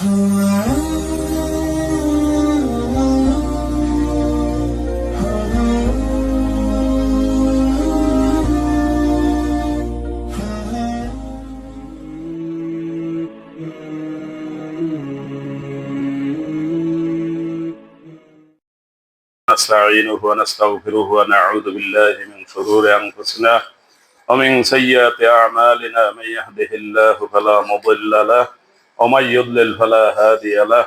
نستعينه ونستغفره ونعوذ بالله من شرور أنفسنا ومن سيئات أعمالنا. من يهده الله فلا مضل له ومن يضلل فلا هادي له.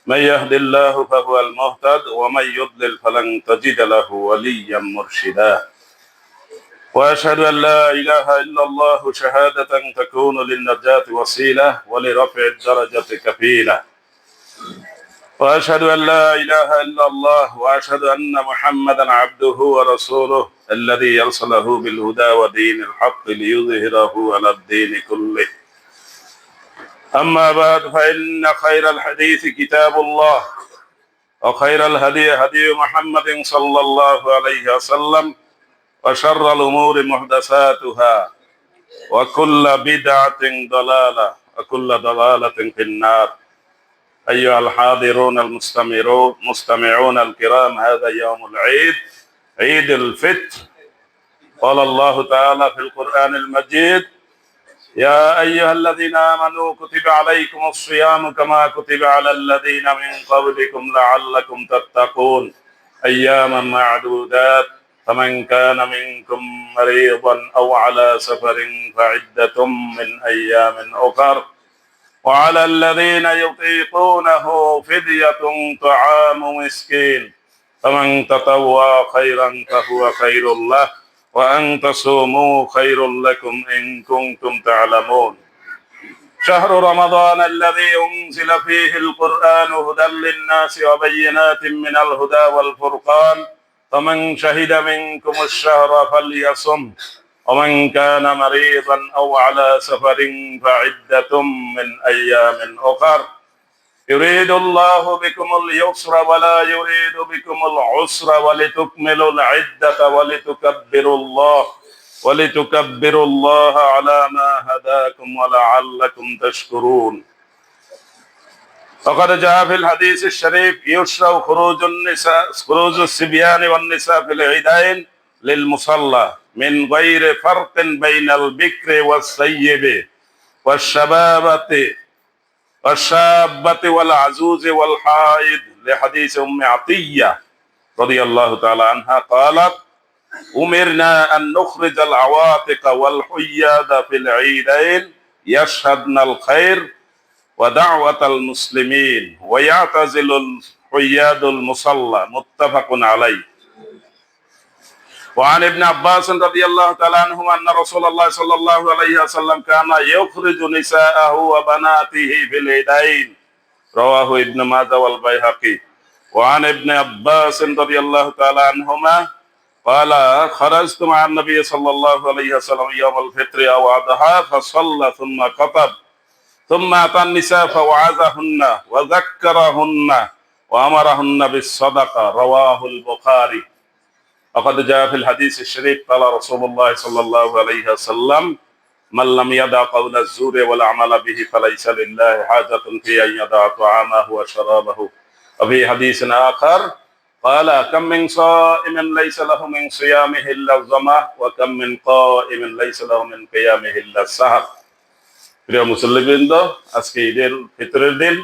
من يهد الله فهو المهتد ومن يضلل فلن تجد له وليا مرشدا. وأشهد أن لا إله إلا الله شهادة تكون للنجاة وسيلة ولرفع الدرجة كفيلة. وأشهد أن لا إله إلا الله وأشهد أن محمدا عبده ورسوله الذي أرسله بالهدى ودين الحق ليظهره على الدين كله. أما بعد فإن خير الحديث كتاب الله وخير الهدي هدي محمد صلى الله عليه وسلم وشر الأمور محدثاتها وكل بدعة ضلالة وكل ضلالة في النار. أيها الحاضرون المستمعون الكرام، هذا يوم العيد، عيد الفطر. قال الله تعالى في القرآن المجيد: يا أيها الذين آمنوا كتب عليكم الصيام كما كتب على الذين من قبلكم لعلكم تتقون أياما معدودات فمن كان منكم مريضا أو على سفر فعدة من أيام أخر وعلى الذين يطيقونه فدية طعام مسكين فمن تطوع خيرا فهو خير له وأن تصوموا خير لكم إن كنتم تعلمون. شهر رمضان الذي أنزل فيه القرآن هدى للناس وبينات من الهدى والفرقان فمن شهد منكم الشهر فليصم ومن كان مريضا أو على سفر فعدة من أيام أخر يريد الله بكم اليسر ولا يريد بكم العسر ولتكملوا العدة ولتكبروا الله على ما هداكم ولعلكم تشكرون. وقد جاء في الحديث الشريف: يشرع خروج الصبيان والنساء في العيدين للمصلى من غير فرق بين البكر والثيب والشابة والعجوز والحائض، لحديث أم عطية رضي الله تعالى عنها قالت: أمرنا أن نخرج العواتق والحياد في العيدين يشهدن الخير ودعوة المسلمين ويعتزل الحياد المصلى. متفق عليه. وعن ابن عباس رضي الله تعالى عنهما أن رسول الله صلى الله عليه وسلم كان يخرج نساءه وبناته في العيدين، رواه ابن ماجه والبيهقي. وعن ابن عباس رضي الله تعالى عنهما قال: خرجت مع النبي صلى الله عليه وسلم يوم الفطر أو أضحى فصلى ثم خطب ثم أتى النساء فوعظهن وذكرهن وأمرهن بالصدقة، رواه البخاري. وقد جاء في الحديث الشريف قال رسول الله صلى الله عليه وسلم: من لم يدع قول الزور والعمل به فليس لله حاجة في أن يدع طعامه وشرابه. وفي حديث آخر قال: كم من صائم ليس له من صيامه إلا الظمأ وكم من قائم ليس له من قيامه إلا السهر। প্রিয় মুসল্লিবৃন্দ, আজকে ঈদের ফিতরের দিন,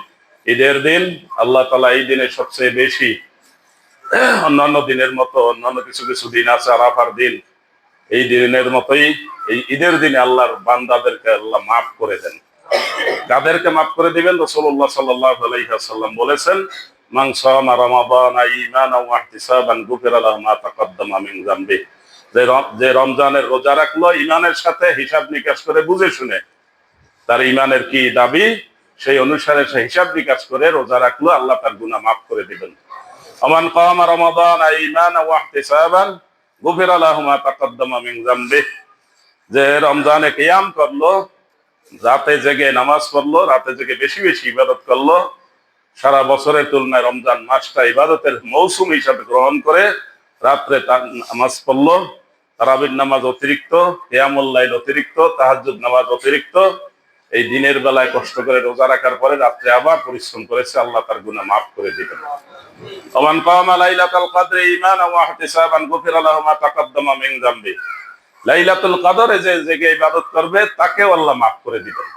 ঈদের দিন। আল্লাহ তাআলা এই দিনে সবচেয়ে বেশি, অন্যান্য দিনের মতো অন্যান্য কিছু কিছু দিন আছে আরাফার দিন, এই দিনের মতোই এই ঈদের দিনে আল্লাহর বান্দাদেরকে আল্লাহ মাফ করে দেন। কাদেরকে মাফ করে দিবেন? রাসূলুল্লাহ সাল্লাল্লাহু আলাইহি ওয়াসাল্লাম বলেছেন: মান সামা রমাদানা ঈমানান ওয়া ইহতিসাবান গুফিরা লাহু মা তাকাদ্দামা মিন যামবি। যে রমজানের রোজা রাখলো ঈমানের সাথে, হিসাব নিকাশ করে বুঝে শুনে, তার ঈমানের কি দাবি সেই অনুসারে সে হিসাব নিকাশ করে রোজা রাখলো, আল্লাহ তার গুনাহ মাফ করে দিবেন। আমান কামা রমাদানা ঈমানান ওয়া ইহতিসাবান গুফিরা লাহু মা তাকাদ্দামা মিন যামবি। যে রমজানে কিয়াম করলো, রাতে জেগে নামাজ পড়লো, রাতে জেগে বেশি বেশি ইবাদত করলো, সারা বছরের তুলনায় রমজান মাসটা ইবাদতের মৌসুম হিসাবে গ্রহণ করে রাত্রে নামাজ পড়লো, তারাবির নামাজ অতিরিক্ত, কিয়ামুল লাইল অতিরিক্ত, তাহাজ্জুদ নামাজ অতিরিক্ত, এই দিনের বেলায় কষ্ট করে রোজা রাখার পরে রাত্রে আবার পরিশ্রম করেছে, আল্লাহ তার গুনাহ মাফ করে দিবেন। ওমান কামা লাইলাতুল কদরি ঈমানান ওয়া ইহতিসাবান গুফিরা লাহু মা তাকাদ্দামা মিন যামবি। লাইলাতুল কদরে যে জেগে ইবাদত করবে তাকেও আল্লাহ মাফ করে দিবেন।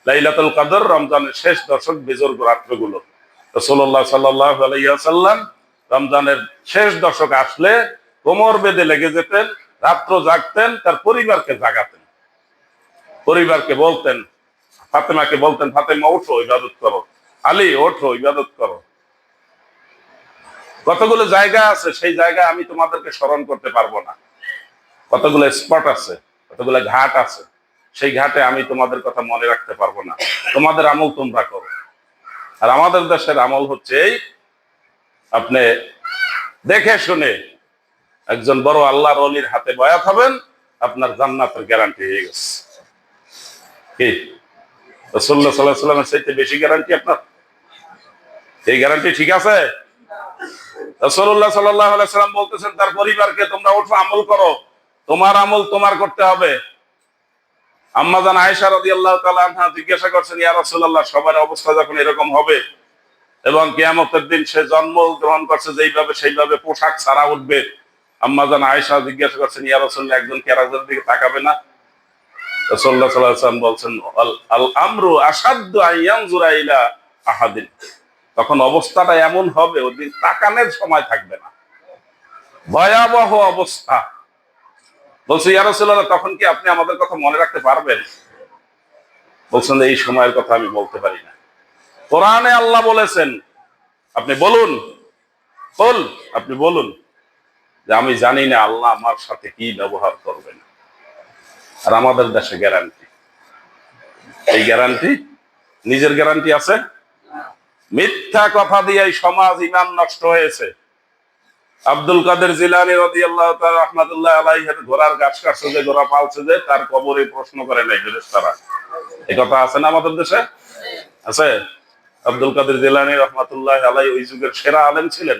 লাইলাতুল কদর রমজানের শেষ দশক বিজোড় রাত্রগুলো। রাসূলুল্লাহ সাল্লাল্লাহু আলাইহি ওয়াসাল্লাম রমজানের শেষ দশক আসলে কোমর বেঁধে লেগে যেতেন, রাত্র জাগতেন, তার পরিবারকে জাগাতেন, পরিবারকে বলতেন, ফাতেমাকে বলতেন, ফাতেমা ওঠো ইবাদত করো, আলী ওঠো ইবাদত করো। কতগুলো জায়গা আছে, সেই জায়গায় আমি তোমাদেরকে স্মরণ করতে পারবো না। কতগুলো স্পট আছে, কতগুলো ঘাট আছে, সেই ঘাটে আমি তোমাদের কথা মনে রাখতে পারবো না। তোমাদের আমল তোমরা করো। আর আমাদের দেশের আমল হচ্ছে এই, আপনি দেখে শুনে একজন বড় আল্লাহর ওলির হাতে বয়াত হবেন, আপনার জান্নাতের গ্যারান্টি হয়ে গেছে। কি রাসূলুল্লাহ সাল্লাল্লাহু আলাইহি ওয়াসাল্লামের চাইতে বেশি গ্যারান্টি আপনার? এই গ্যারান্টি ঠিক আছে? রাসূলুল্লাহ সাল্লাল্লাহু আলাইহি ওয়াসাল্লাম বলতেছেন তার পরিবারকে, তোমরা ওঠো আমল করো, তোমার আমল তোমার করতে হবে। আম্মা জান আয়েশা রাদিয়াল্লাহু তাআলা আনহা জিজ্ঞাসা করছেন, ইয়া রাসূলুল্লাহ, সবার অবস্থা যখন এরকম হবে এবং কিয়ামতের দিন সে জন্ম গ্রহণ করছে যেইভাবে সেইভাবে পোশাক ছাড়া উঠবে, আম্মা জান আয়েশা জিজ্ঞাসা করছেন, ইয়া রাসূলুল্লাহ, একজন কি আরেকজনের দিকে তাকাবে না? রাসূলুল্লাহ সাল্লাল্লাহু আলাইহি ওয়াসাল্লাম বলছেন, আল আমরু আশাদ্দু আন ইয়ানজুরা ইলা আহাদিন। তখন অবস্থাটা এমন হবে, ওদিন তাকানোর সময় থাকবে না, ভয়াবহ অবস্থা। বলছে, ইয়া রাসূলুল্লাহ, তখন কি আপনি আমাদের কথা মনে রাখতে পারবেন? বলছেন, এই সময়ের কথা আমি বলতে পারি না। কোরআনে আল্লাহ বলেছেন, আপনি বলুন, আপনি বলুন যে আমি জানি না আল্লাহ আমার সাথে কি ব্যবহার করবেন। আর আমাদের দেশে গ্যারান্টি, এই গ্যারান্টি, নিজের গ্যারান্টি আছে? মিথ্যা কথা দিয়ে এই সমাজ ঈমান নষ্ট হয়েছে। আব্দুল কাদের জিলানী রাদিয়াল্লাহু তাআলা রাহমাতুল্লাহ আলাইহির ঘোড়ার গাছ কাটছে যে, ঘোড়া পালছে যে, তার কবরে প্রশ্ন করে নাই ফেরেশতারা। এই কথা আছে না আমাদের দেশে? আছে। আব্দুল কাদের জিলানী রাহমাতুল্লাহ আলাইহি ওই যুগের সেরা আলেম ছিলেন।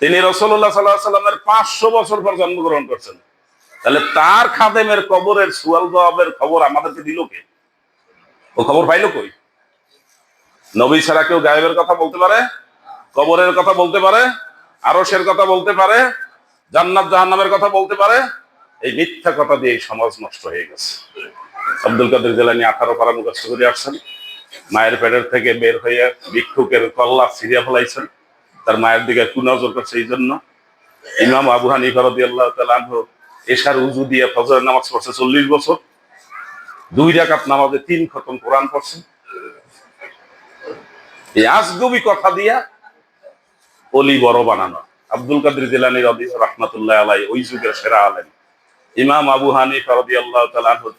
তিনি রাসূলুল্লাহ সাল্লাল্লাহু আলাইহি ওয়াসাল্লামের 500 বছর পর জন্মগ্রহণ করছেন। তাহলে তার খাদেমের কবরের সুয়াল জবাবের খবর আমাদেরকে দিল কে? ও খবর পাইলো কই? নবী ছাড়া কেউ গায়েবের কথা বলতে পারে? কবরের কথা বলতে পারে? আরশের কথা বলতে পারে? জান্নাত জাহান্নামের কথা বলতে পারে? এই মিথ্যা কথা দিয়ে সমাজ নষ্ট হয়ে গেছে। আব্দুল কাদের জিলানী 18 পারা মুখস্থ করে আসছেন, মায়ের পেটের থেকে বের হয়ে ভিক্ষুকের কল্লা ছিঁড়িয়া ফেলাইছেন, তার মায়ের দিকে কুনজর করছে। এই জন্য ইমাম আবু হানিফা রাদিয়াল্লাহু তাআলা আনহু এশার উযু দিয়ে ফজরের নামাজ পড়ছে 40 বছর, 2 রাকাত নামাজে 3 খতম কোরআন পড়ছেন। এই আজগবি কথা দিয়া অলি বড় বানানো। আব্দুল কাদের জিলানী রাহমাতুল্লাহ আলাইহি ওই যুগের সেরা আলেম। ইমাম আবু হানিফা রাদিয়াল্লাহু তাআলা আনহু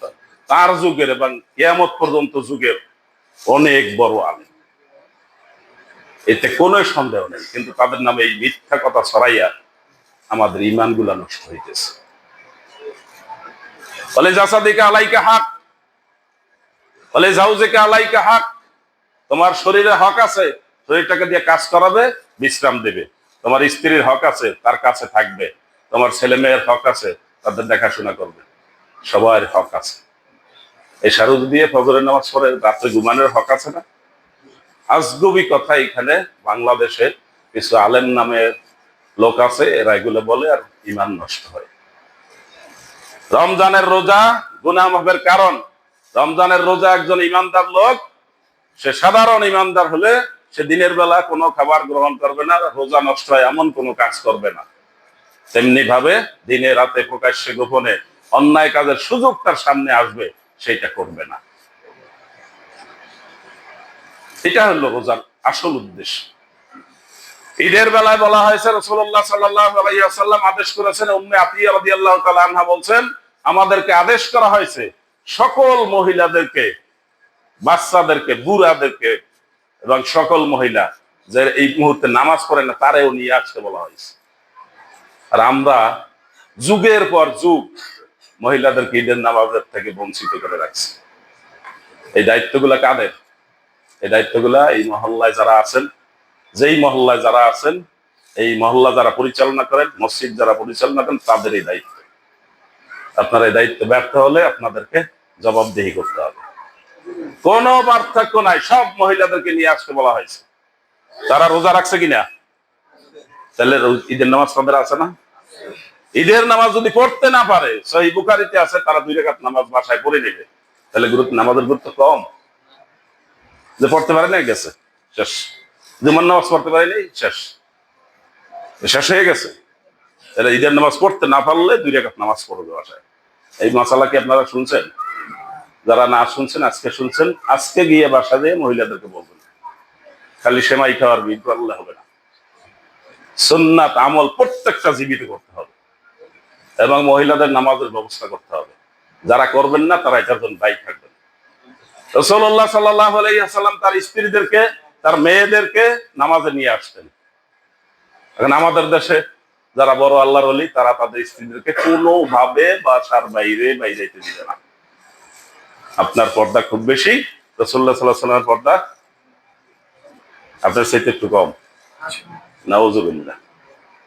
তার যুগের এবং কিয়ামত পর্যন্ত যুগের অনেক বড় আলেম, এতে কোনো সন্দেহ নেই। কিন্তু তাদের নামে এই মিথ্যা কথা ছড়াইয়া আমাদের ঈমান গুলা নষ্ট হইতেছে। বলে জাসাদিকা আলাইকা হক, বলে জাউজিকা আলাইকা হক, তোমার শরীরে হক আছে, শরীরটাকে দিয়ে কাজ করাবে, বিশ্রাম দেবে। তোমার স্ত্রীর হক আছে, তার কাছে থাকবে। তোমার ছেলে মেয়ের হক আছে, তাদের দেখাশোনা করবে। সবার হক আছে। এই শারুদ দিয়ে ফজরের নামাজ পড়ে রাত্রে ঘুমানোর হক আছে না? আজগবি কথা এখানে বাংলাদেশে কিছু আলেম নামের লোক আছে, এরা এগুলো বলে আর ঈমান নষ্ট হয়। রমজানের রোজা গুনাহ মাফের কারণ। রমজানের রোজা একজন ঈমানদার লোক, সে সাধারণ ঈমানদার হলে সে দিনের বেলা কোনো খাবার গ্রহণ করবে না, রোজা নষ্ট হয় এমন কোনো কাজ করবে না। তেমনি ভাবে দিনে রাতে প্রকাশ্যে গোপনে অন্যায় কাজের সুযোগ তার সামনে আসবে, সেটা করবে না। এটা হলো রোজার আসল উদ্দেশ্য। ঈদের বেলায় বলা হয়েছে, রাসূলুল্লাহ সাল্লাল্লাহু আলাইহি ওয়াসাল্লাম আদেশ করেছেন, উম্মে আতিয়া রাদিয়াল্লাহু তাআলা আনহা বলছেন, আমাদেরকে আদেশ করা হয়েছে সকল মহিলাদেরকে, বাচ্চাদেরকে, বুড়াদেরকে এবং সকল মহিলা যে এই মুহূর্তে নামাজ পড়ে না তারেও নিয়ে আসতে বলা হয়েছে। আর আমরা যুগের পর যুগ মহিলাদেরকে ঈদের নামাজের থেকে বঞ্চিত করে রাখছি। এই দায়িত্বগুলা কাদের? এই দায়িত্বগুলা এই মহল্লায় যারা আছেন, যেই মহল্লায় যারা আছেন, এই মহল্লা যারা পরিচালনা করেন, মসজিদ যারা পরিচালনা করেন, তাদের এই দায়িত্ব। আপনারা এই দায়িত্ব ব্যর্থ হলে আপনাদেরকে জবাবদিহি করতে হবে। কোনো পার্থক্য নাই, সব মহিলাদেরকে নিয়ে আসতে বলা হয়েছে। তারা রোজা রাখছে কিনা? তাহলে ঈদের নামাজ তাদের আছে না? ঈদের নামাজ যদি পড়তে না পারে, সহিহ বুখারীতে আছে, তারা 2 রাকাত নামাজ বাসায় পড়ে নেবে। তাহলে নামাজের গুরুত্ব কম? যে পড়তে পারে না, গেছে, শেষ। জুমার নামাজ পড়তে পারেনি, শেষ, শেষ হয়ে গেছে। তাহলে ঈদের নামাজ পড়তে না পারলে 2 রাকাত নামাজ পড়বে বাসায়। এই মাসালা কি আপনারা শুনছেন? যারা না শুনছেন আজকে শুনছেন, আজকে গিয়ে বাসা দিয়ে মহিলাদেরকে বলবেন। খালি সেমাই খাওয়ার বিল করলে হবে না, সুন্নাত আমল প্রত্যেকটা জীবিত করতে হবে এবং মহিলাদের নামাজের ব্যবস্থা করতে হবে। যারা করবেন না তারা এটার জন্য দায়ী থাকবেন। রাসূলুল্লাহ সাল্লাল্লাহু আলাইহি ওয়াসাল্লাম তার স্ত্রীদেরকে, তার মেয়েদেরকে নামাজে নিয়ে আসতেন। এখন আমাদের দেশে যারা বড় আল্লাহর ওলি, তারা তাদের স্ত্রীদেরকে কোনোভাবে বাসার বাইরে বাইরাইতে দিবে না। আপনার পর্দা খুব বেশি, রাসূলুল্লাহ সাল্লাল্লাহু আলাইহি ওয়াসাল্লামের পর্দা আপনার চাইতে একটু কম। নাউযুবিল্লাহ।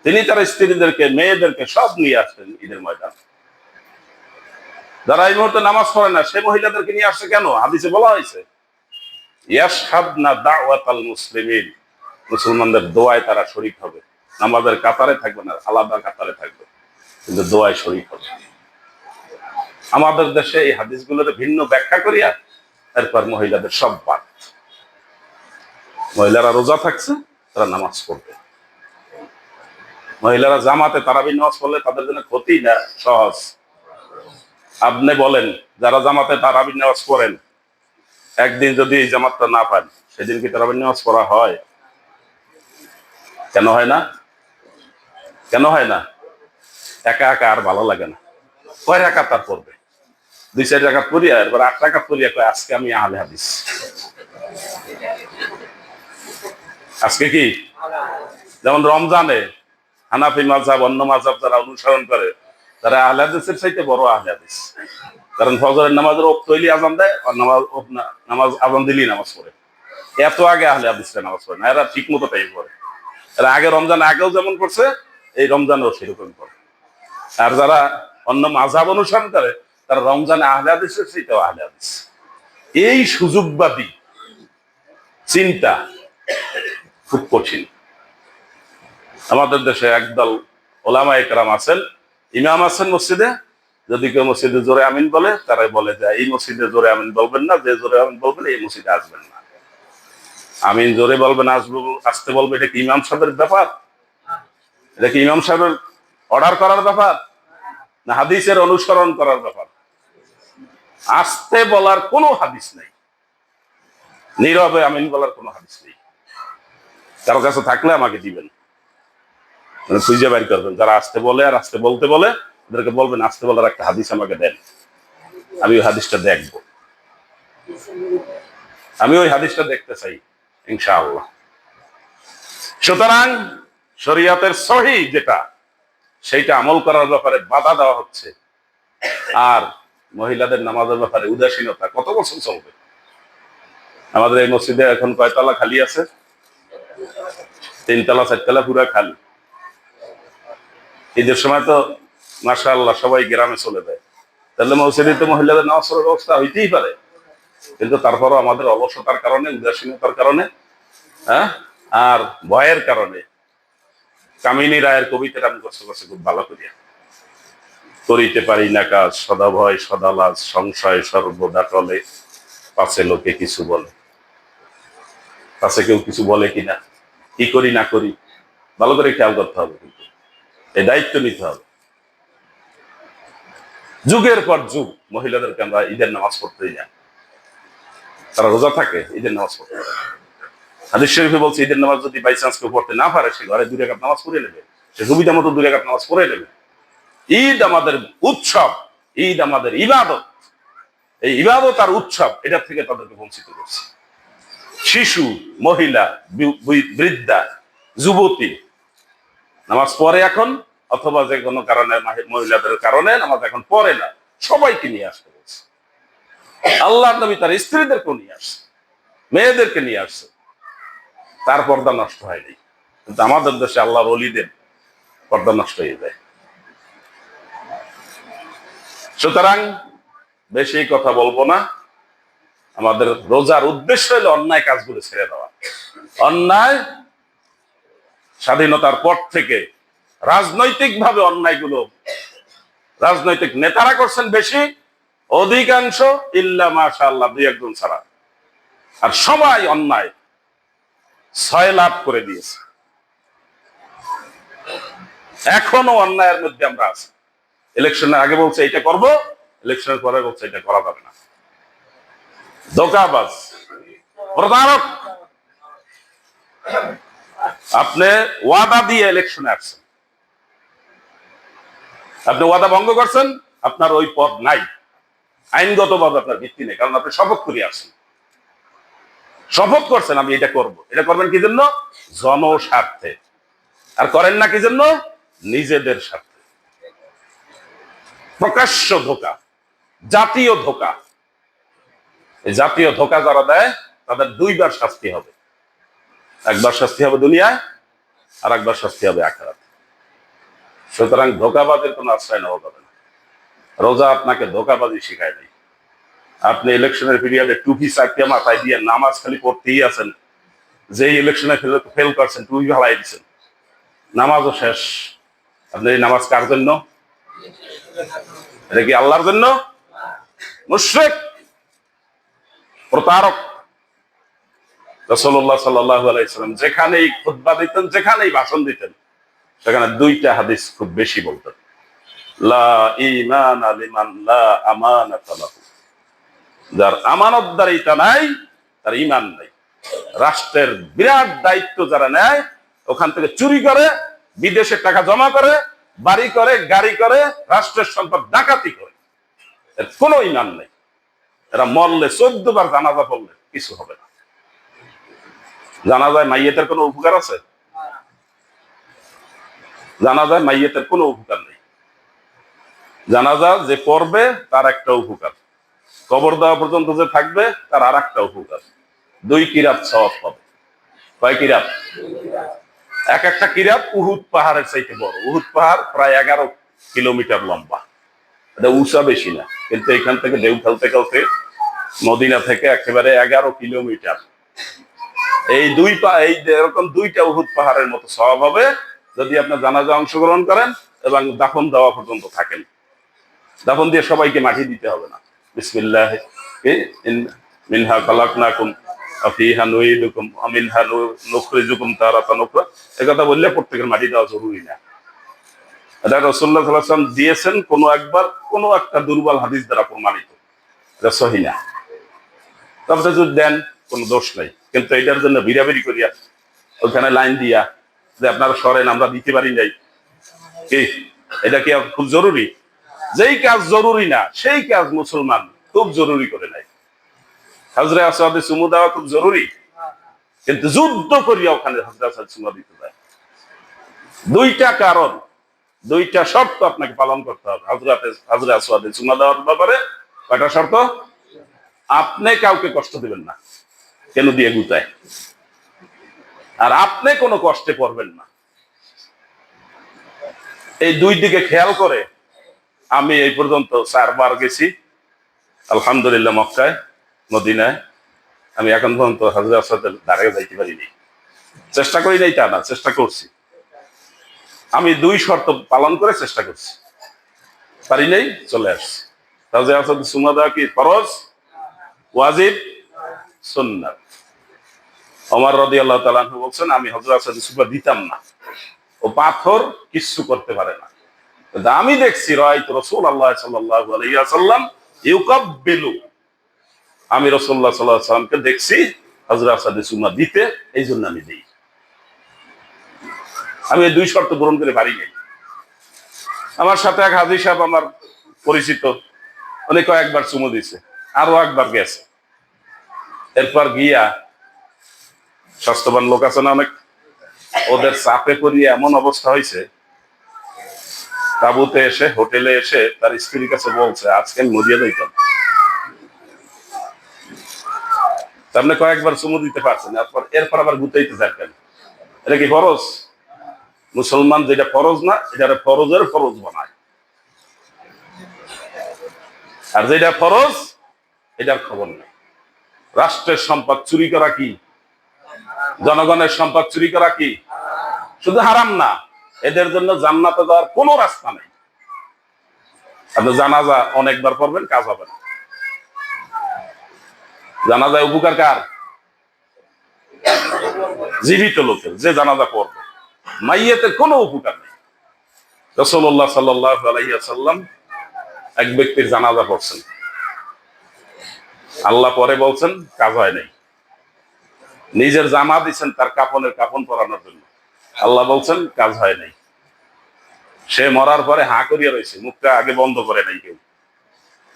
তিনি তার স্ত্রীদেরকে, মেয়েদেরকে সব নিয়ে আসতেন ঈদের ময়দান। যারা এই মুহূর্তে নামাজ পড়ে না, সে মহিলাদেরকে নিয়ে আসছে কেন? হাদিসে বলা হয়েছে, ইয়াশহাদনা দাওয়াতাল মুসলিমিন, মুসলমানদের দোয়ায় তারা শরীক হবে। নামাজের কাতারে থাকবে না, আলাদা কাতারে থাকবে, কিন্তু দোয়ায় শরীক হবে। আমাদের দেশে এই হাদিসগুলোর ভিন্ন ব্যাখ্যা করিয়া এরপর মহিলাদের সব বাদ। মহিলারা রোজা থাকছে, তারা নামাজ পড়বে। মহিলারা জামাতে তারাবি নামাজ পড়লে তাদের জন্য ক্ষতি না সহজ? আপনি বলেন, যারা জামাতে তারাবি নামাজ পড়েন, একদিন যদি এই জামাতটা না পান, সেদিন কি তারাবি নামাজ পড়া হয়? কেন হয় না? কেন হয় না? একা একা আর ভালো লাগে না। কয় রাকাত তার পড়বে? 2-4 রাকাত পড়িয়া, এরপর 8 রাকাত পড়িয়া কয় আজকে আমি আহলে হাদিস। আজকে কি? যেমন রমজানে হানাফি মাযহাব, অন্য মাযহাব যারা অনুসরণ করে, তারা আহলে হাদিসের চাইতে বড় আহলে হাদিস। কারণ ফজরের নামাজের ওয়াক্ত হইলেই আযান দেয়, আর নামাজ আযান দিলেই নামাজ পড়ে। এত আগে আহলে হাদিসরা নামাজ পড়ে না, এরা ঠিক মতো টাইম পড়ে। এরা আগে রমজান আগেও যেমন করছে, এই রমজানেও সেরকম করে। আর যারা অন্য মাযহাব অনুসরণ করে, তারা রমজানে আহলে হাদিসের চাইতেও আহলে হাদিস। এই সুযোগবাদী চিন্তা খুব কঠিন। আমাদের দেশে একদল ওলামায়ে কেরাম আছেন, ইমাম আছেন মসজিদে, যদি কেউ মসজিদে জোরে আমিন বলে, তারাই বলে যায় এই মসজিদে জোরে আমিন বলবেন না, যে জোরে আমিন বলবেন এই মসজিদে আসবেন না। আমিন জোরে বলবেন, আসতে বলবে, এটা কি ইমাম সাহেবের ব্যাপার? এটা কি ইমাম সাহেবের অর্ডার করার ব্যাপার, না হাদিসের অনুসরণ করার ব্যাপার? আসতে বলার কোনো হাদিস নেই, নীরবে আমিন বলার কোনো হাদিস নেই। কারো কাছে থাকলে আমাকে দিবেন, খুঁজে বের করবেন। যারা আসতে বলে আর আসতে বলতে বলে, ওদেরকে বলবেন আসতে বলার একটা হাদিস আমাকে দেন, আমি ওই হাদিসটা দেখব, আমি ওই হাদিসটা দেখতে চাই ইনশাআল্লাহ। সুতরাং শরীয়তের সহিহ যেটা, সেইটা আমল করার ব্যাপারে বাধা দেওয়া হচ্ছে। আর মহিলাদের নামাজের ব্যাপারে উদাসীনতা কত বছর চলবে? আমাদের এই মসজিদে এখন কয়তলা খালি আছে? 3 তলা 4 তলা পুরা খালি। ঈদের সময় তো মাশাআল্লাহ সবাই গ্রামে চলে যায়, তাহলে মসজিদে তো মহিলাদের নামাজ পড়ার ব্যবস্থা হইতেই পারে। কিন্তু তারপরও আমাদের অলসতার কারণে, উদাসীনতার কারণে, হ্যাঁ, আর ভয়ের কারণে, কামিনী রায়ের কবিতাটা আমি কষ্ট করছি খুব ভালো করিয়া, করিতে পারি না কাজ, সদা ভয় সদা লাজ, সংশয় সর্বদা টলে, পাছে লোকে কিছু বলে। পাছে কেউ কিছু বলে কিনা, কি করি না করি, ভালো করে খেয়াল করতে হবে। কিন্তু এই দায়িত্ব নিতে হবে। যুগের পর যুগ মহিলাদেরকে আমরা ঈদের নামাজ পড়তেই না, তারা রোজা থাকে, ঈদের নামাজ পড়তে পারে। হাদিস শরীফে বলছে, ঈদের নামাজ যদি বাই চান্স কেউ পড়তে না পারে, সে ঘরে 2 রাকাত নামাজ পড়ে নেবে, সে সুবিধা মতো 2 রাকাত নামাজ পড়ে নেবে। ঈদ আমাদের উৎসব, ঈদ আমাদের ইবাদত। এই ইবাদত আর উৎসব, এটা থেকে তাদেরকে বঞ্চিত করছে। শিশু, মহিলা, বৃদ্ধা, যুবতী নামাজ পড়ে এখন, অথবা যে কোনো কারণে মহিলাদের কারণে নামাজ এখন পড়ে না, সবাইকে নিয়ে আসতে বলছে। আল্লাহর নবী তার স্ত্রীদেরকেও নিয়ে আসছে, মেয়েদেরকে নিয়ে আসছে, তার পর্দা নষ্ট হয়নি। কিন্তু আমাদের দেশে আল্লাহর ওলিদের পর্দা নষ্ট হয়ে যায়। সুতরাং বেশি কথা বলবো না। আমাদের রোজার উদ্দেশ্য হলো অন্যায় কাজগুলো ছেড়ে দেওয়া। অন্যায় স্বাধীনতার পর থেকে রাজনৈতিকভাবে অন্যায়গুলো রাজনৈতিক নেতারা করছেন বেশি, অধিকাংশ ইল্লা মাশাআল্লাহ দুই একজন ছাড়া, আর সবাই অন্যায় ছয়লাভ করে দিয়েছে। এখনো অন্যায়ের মধ্যে আমরা আছি। ইলেকশনের আগে বলছে এটা করব, ইলেকশনের পরে বলছে এটা করা যাবে না। ধোঁকাবাজ, প্রতারক। আপনি ওয়াদা দিয়ে ইলেকশনে আসছেন, আপনি ওয়াদা ভঙ্গ করছেন, আপনার ওই পদ নাই, আইনগতভাবে আপনার ভিত্তি নেই, কারণ আপনি শপথ করে আসছেন, শপথ করছেন আমি এটা করব। এটা করবেন কি জন্য? জনস্বার্থে। আর করেন না কি জন্য? নিজেদের স্বার্থে। প্রকাশ্য ধোঁকা, জাতীয় ধোঁকা। এই জাতীয় ধোঁকা যারা দেয় তাদের দুইবার শাস্তি হবে। একবার শাস্তি হবে দুনিয়ায়, আর একবার শাস্তি হবে আখিরাতে। সুতরাং ধোঁকাবাজের কোনো আশ্রয় নেওয়া যাবে না। রোজা আপনাকে ধোঁকাবাজি শিখায় নাই। আপনি ইলেকশনের পিরিয়ডে টুপি চাকিয়ে মাথায় দিয়ে নামাজ খালি পড়তেই আছেন, যে ইলেকশনে ফেল করছেন টুপি ভালাই দিচ্ছেন, নামাজও শেষ। আপনি এই নামাজ কার জন্য? এটা কি আল্লাহর জন্য? মুশরিক, প্রতারক। রাসূলুল্লাহ সাল্লাল্লাহু আলাইহি সাল্লাম যেখানেই খুতবা দিতেন, যেখানেই ভাষণ দিতেন, সেখানে দুইটা হাদিস খুব বেশি বলতেন। লা ঈমানা লিমান লা আমানাতা লাহু। যার আমানতদারিতা নাই তার ঈমান নাই। রাষ্ট্রের বিরাট দায়িত্ব যারা নেয়, ওখান থেকে চুরি করে, বিদেশে টাকা জমা করে, বাড়ি করে, গাড়ি করে, রাষ্ট্রের সম্পদ ডাকাতি করে, এর কোনো ঈমান নেই। এরা মরলে 14 বার জানাজা পড়লে কিছু হবে না। জানাজায় মাইয়েতের কোনো উপকার আছে? জানাজায় মাইয়েতের কোনো উপকার নেই। জানাজা যে পড়বে তার একটা উপকার, কবর দেওয়া পর্যন্ত যে থাকবে তার আর একটা উপকার। 2 কিরাত সওয়াব পাবে। কয় কিরাত? এক একটা কিরাত উহুদ পাহাড়ের চাইতে বড়। উহুদ পাহাড় প্রায় 11 কিলোমিটার লম্বা। এটা উঁচা বেশি না, কিন্তু এখান থেকে ঢেউ খেলতে খেলতে মদিনা থেকে একেবারে 11 কিলোমিটার। এই এরকম 2টা উহুদ পাহাড়ের মতো সওয়াব হবে যদি আপনার জানাজা অংশগ্রহণ করেন এবং দাফন দেওয়া পর্যন্ত থাকেন। দাফন দিয়ে সবাইকে মাটি দিতে হবে না। বিসমিল্লাহ মিনহা খালাকনাকুম ওয়া ফিহা নুঈদুকুম ওয়া মিনহা নুখরিজুকুম তারাতান উখরা, এই কথা বললে প্রত্যেকের মাটি দেওয়া জরুরি না। এটা রাসূলুল্লাহ সাল্লাল্লাহু আলাইহি ওয়াসাল্লাম দিয়েছেন কোনো একবার, কোনো একটা দুর্বল হাদিস দ্বারা প্রমাণিত, এটা সহিহ না। তবে যদি দেন কোনো দোষ নাই, কিন্তু এটার জন্য ভিড়াভিড়ি করিয়া ওখানে লাইন দিয়া যে আপনারা সরেন, আমরা দিতে পারি নাই, কি এটা কি খুব জরুরি? যেই কাজ জরুরি না সেই কাজ মুসলমান খুব জরুরি করে নাই। হজরে আসওয়াদে চুমু দেওয়া খুব জরুরি, কিন্তু যুদ্ধ করিয়া ওখানে হজরে আসওয়াদে চুমু দিতে যায়। 2টা কারণ, 2টা শর্ত আপনাকে পালন করতে হবে হজরে আসওয়াদে চুমু দেওয়ার ব্যাপারে। কয়টা শর্ত? আপনি কাউকে কষ্ট দিবেন না, কেন দিয়ে গুতায়, আর আপনি কোনো কষ্টে পড়বেন না। এই 2 দিকে খেয়াল করে আমি এই পর্যন্ত 4 বার গেছি আলহামদুলিল্লাহ, মক্কায়, মদিনায়। আমি এখন পর্যন্ত হযরত আসওয়াদের ধারে যাইতে পারিনি। চেষ্টা করি নাই তা না, চেষ্টা করছি। আমি 2 শর্ত পালন করে চেষ্টা করছি, পারি নাই, চলে আসছি। হযরত আসওয়াদ চুমা দেওয়া কি ফরজ, ওয়াজিব, সুন্নাত? ওমর রাদিয়াল্লাহু তাআলা আনহু বলছেন আমি হযরত আসওয়াদ চুমা দিতাম না, ও পাথর কিছু করতে পারে না। আমি দেখছি রাআইতু রাসূলুল্লাহ সাল্লাল্লাহু আলাইহি ওয়াসাল্লাম ইউকাব্বিলু, আমি রাসূলুল্লাহ সাল্লাল্লাহু আলাইহি ওয়াসাল্লামকে দেখছি হযরত আসওয়াদ চুমা দিতে, এই জন্য আমি দেই। আমি এই 2 শর্ত পূরণ করে পারি নাই। আমার সাথে এক হাজী সাহেব আমার পরিচিত, উনি কয়েকবার চুমু দিছে, আরো একবার গেছে। এরপর গিয়া স্বাস্থ্যবান লোক আছে না অনেক, ওদের চাপে পড়িয়ে এমন অবস্থা হয়েছে, তাবুতে এসে, হোটেলে এসে তার স্ত্রীর কাছে বলছে আজকে আমি মরিয়া যাইতাম। আপনি কয়েকবার চুমু দিতে পারছেন, এরপর আবার গুতাইতে থাকেন, এটা কি ফরজ? মুসলমান যেটা ফরজ না, এটা ফরজের ফরজ বানায়। আর যেটা ফরজ এটার খবর নেই। রাষ্ট্রের সম্পদ চুরি করা কি? জনগণের সম্পদ চুরি করা কি? শুধু হারাম না, এদের জন্য জান্নাতে যাওয়ার কোনো রাস্তা নেই। আপনি জানাজা অনেকবার পড়বেন, কাজ হবে না। জানাজায় উপকার কার? জীবিত লোকের, যে জানাজা পড়বে। মাইয়াতের কোনো উপকার নেই। রাসূলুল্লাহ সাল্লাল্লাহু আলাইহি ওয়াসাল্লাম এক ব্যক্তির জানাজা পড়ছেন, আল্লাহ পরে বলছেন কাজ হয় নাই। নিজের জামা দিচ্ছেন তার কাফনের কাফন পরানোর জন্য, আল্লাহ বলছেন কাজ হয় নাই। সে মরার পরে হাঁ করিয়া রয়েছে, মুখটা আগে বন্ধ করে নাই কেউ।